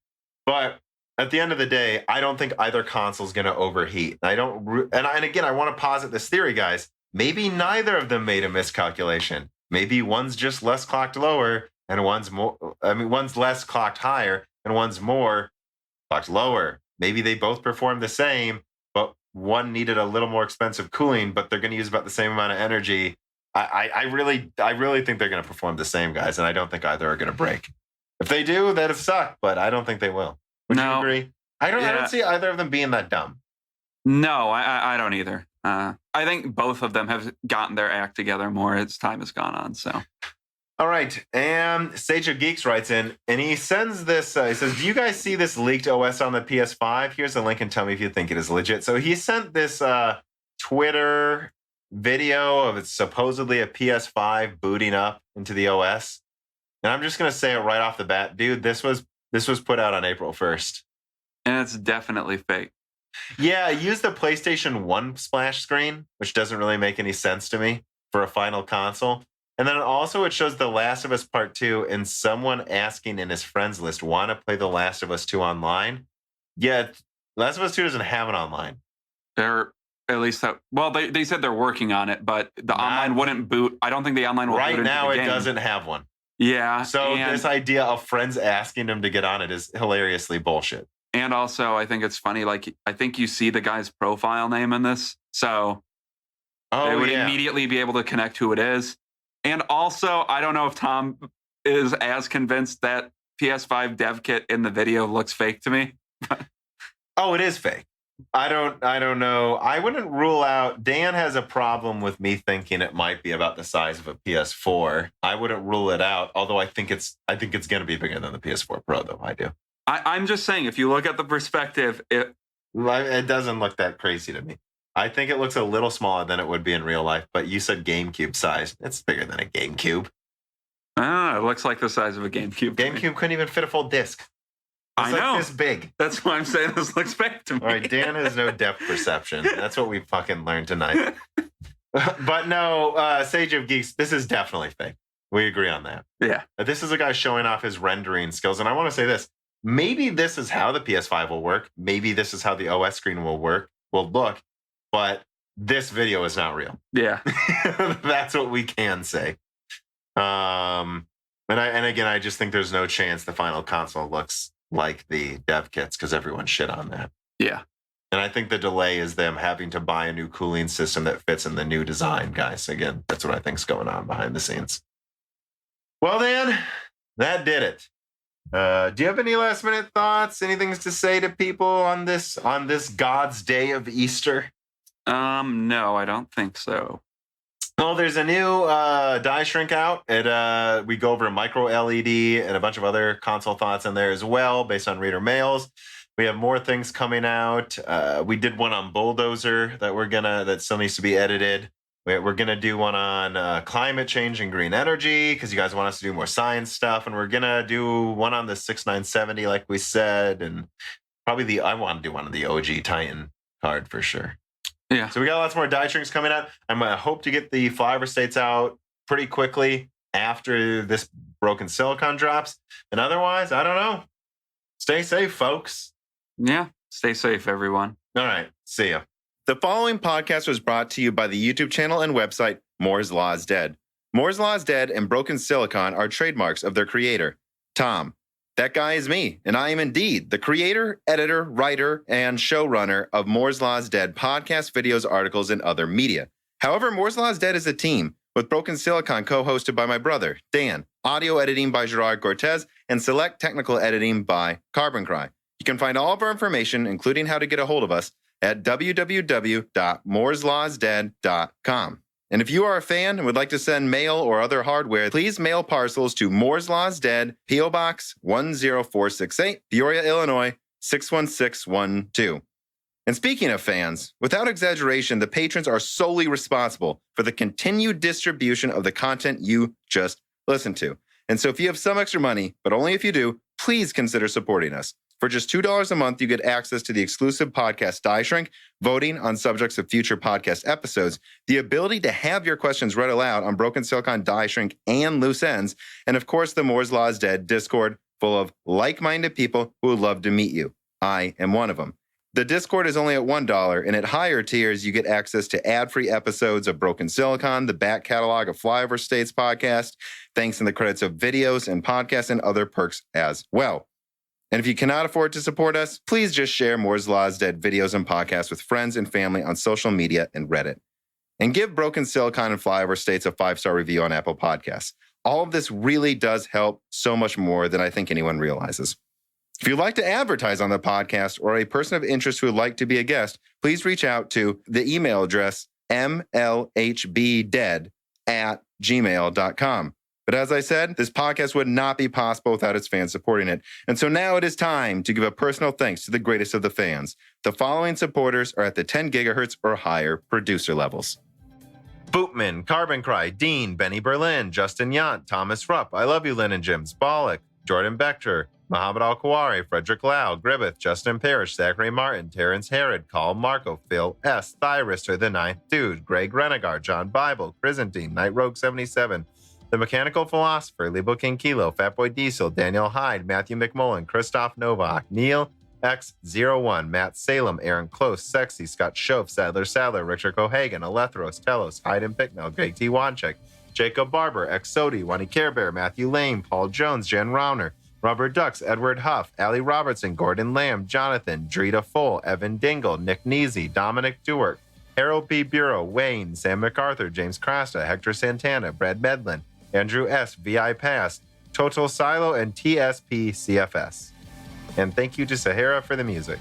But at the end of the day, I don't think either console is going to overheat. And again, I want to posit this theory, guys. Maybe neither of them made a miscalculation. Maybe one's just less clocked lower and one's less clocked higher and one's more clocked lower. Maybe they both perform the same, but one needed a little more expensive cooling, but they're going to use about the same amount of energy. I really think they're going to perform the same, guys, and I don't think either are going to break. If they do, that'd suck, but I don't think they will. Would you agree? I don't see either of them being that dumb. No, I don't either. I think both of them have gotten their act together more as time has gone on. So, all right. And Sage of Geeks writes in, and he sends this. He says, "Do you guys see this leaked OS on the PS5? Here's a link, and tell me if you think it is legit." So he sent this Twitter video of it's supposedly a PS5 booting up into the OS. And I'm just going to say it right off the bat, dude, this was put out on April 1st. And it's definitely fake. Yeah, I used the PlayStation 1 splash screen, which doesn't really make any sense to me for a final console. And then also it shows The Last of Us Part 2 and someone asking in his friends list, want to play The Last of Us 2 online? Yet, Last of Us 2 doesn't have an online. They're at least that. Well, they said they're working on it, but the online wouldn't boot. I don't think the online will boot into the game. Right now, it doesn't have one. Yeah. So this idea of friends asking him to get on it is hilariously bullshit. And also, I think it's funny. Like, I think you see the guy's profile name in this, so they would immediately be able to connect who it is. And also, I don't know if Tom is as convinced that PS5 dev kit in the video looks fake to me. Oh, it is fake. I don't know. I wouldn't rule out. Dan has a problem with me thinking it might be about the size of a PS4. I wouldn't rule it out. Although I think it's going to be bigger than the PS4 Pro, though. I do. I'm just saying, if you look at the perspective, it doesn't look that crazy to me. I think it looks a little smaller than it would be in real life. But you said GameCube size. It's bigger than a GameCube. It looks like the size of a GameCube. GameCube couldn't even fit a full disc. It's I know. This big. That's why I'm saying this looks fake to me. All right, Dan has no depth perception. That's what we fucking learned tonight. But no, Sage of Geeks, this is definitely fake. We agree on that. Yeah. This is a guy showing off his rendering skills. And I want to say this. Maybe this is how the PS5 will work. Maybe this is how the OS screen will look. But this video is not real. Yeah. That's what we can say. And again, I just think there's no chance the final console looks like the dev kits because everyone shit on that. Yeah. And I think the delay is them having to buy a new cooling system that fits in the new design, guys. Again, that's what I think's going on behind the scenes. Well, Dan, that did it. Do you have any last minute thoughts? Anything to say to people on this God's Day of Easter? No, I don't think so. Well, there's a new die shrink out. We go over a micro LED and a bunch of other console thoughts in there as well, based on reader mails. We have more things coming out. We did one on Bulldozer that still needs to be edited. We're gonna do one on climate change and green energy because you guys want us to do more science stuff, and we're gonna do one on the 6970, like we said, and probably I want to do one on the OG Titan card for sure. Yeah. So we got lots more die shrinks coming out. I'm gonna hope to get the flyover states out pretty quickly after this broken silicon drops, and otherwise, I don't know. Stay safe, folks. Yeah. Stay safe, everyone. All right. See ya. The following podcast was brought to you by the YouTube channel and website Moore's Law is Dead. Moore's Law is Dead and Broken Silicon are trademarks of their creator, Tom. That guy is me, and I am indeed the creator, editor, writer, and showrunner of Moore's Law is Dead podcast, videos, articles, and other media. However, Moore's Law is Dead is a team, with Broken Silicon co-hosted by my brother, Dan, audio editing by Gerard Cortez, and select technical editing by Carbon Cry. You can find all of our information, including how to get a hold of us, at www.mooreslawsdead.com. And if you are a fan and would like to send mail or other hardware, please mail parcels to Moore's Law is Dead, P.O. Box 10468, Peoria, Illinois 61612. And speaking of fans, without exaggeration, the patrons are solely responsible for the continued distribution of the content you just listened to. And so if you have some extra money, but only if you do, please consider supporting us. For just $2 a month, you get access to the exclusive podcast Die Shrink, voting on subjects of future podcast episodes, the ability to have your questions read aloud on Broken Silicon Die Shrink and Loose Ends, and of course, the Moore's Law is Dead Discord full of like-minded people who would love to meet you. I am one of them. The Discord is only at $1, and at higher tiers, you get access to ad-free episodes of Broken Silicon, the back catalog of Flyover States podcast, thanks in the credits of videos and podcasts, and other perks as well. And if you cannot afford to support us, please just share Moore's Law is Dead videos and podcasts with friends and family on social media and Reddit. And give Broken Silicon and Flyover States a 5-star review on Apple Podcasts. All of this really does help so much more than I think anyone realizes. If you'd like to advertise on the podcast or a person of interest who would like to be a guest, please reach out to the email address mlhbdead@gmail.com. But as I said, this podcast would not be possible without its fans supporting it. And so now it is time to give a personal thanks to the greatest of the fans. The following supporters are at the 10 gigahertz or higher producer levels. Bootman, Carbon Cry, Dean, Benny Berlin, Justin Yant, Thomas Rupp, I Love You, Lynn and Jim, Spalek, Jordan Bechter, Mohammed Al-Kawari, Frederick Lau, Gribbeth, Justin Parrish, Zachary Martin, Terrence Herod, Carl Marco, Phil S., Thyristor, The Ninth Dude, Greg Renegar, John Bible, Chrysantine, Night Rogue 77, The Mechanical Philosopher, Libo King Kilo, Fatboy Diesel, Daniel Hyde, Matthew McMullen, Christoph Novak, Neil X01, Matt Salem, Aaron Close, Sexy, Scott Schoaf, Sadler, Richard Cohagen, Alethros, Telos, Hyde and Picknell, Greg T. Wanchek, Jacob Barber, X Sodi, Wani Care Bear, Matthew Lane, Paul Jones, Jen Rauner, Robert Ducks, Edward Huff, Ali Robertson, Gordon Lamb, Jonathan, Drita Full, Evan Dingle, Nick Neasy, Dominic Dewart, Harold B. Bureau, Wayne, Sam MacArthur, James Crasta, Hector Santana, Brad Medlin, Andrew S., VI Pass, Total Silo, and TSP CFS. And thank you to Sahara for the music.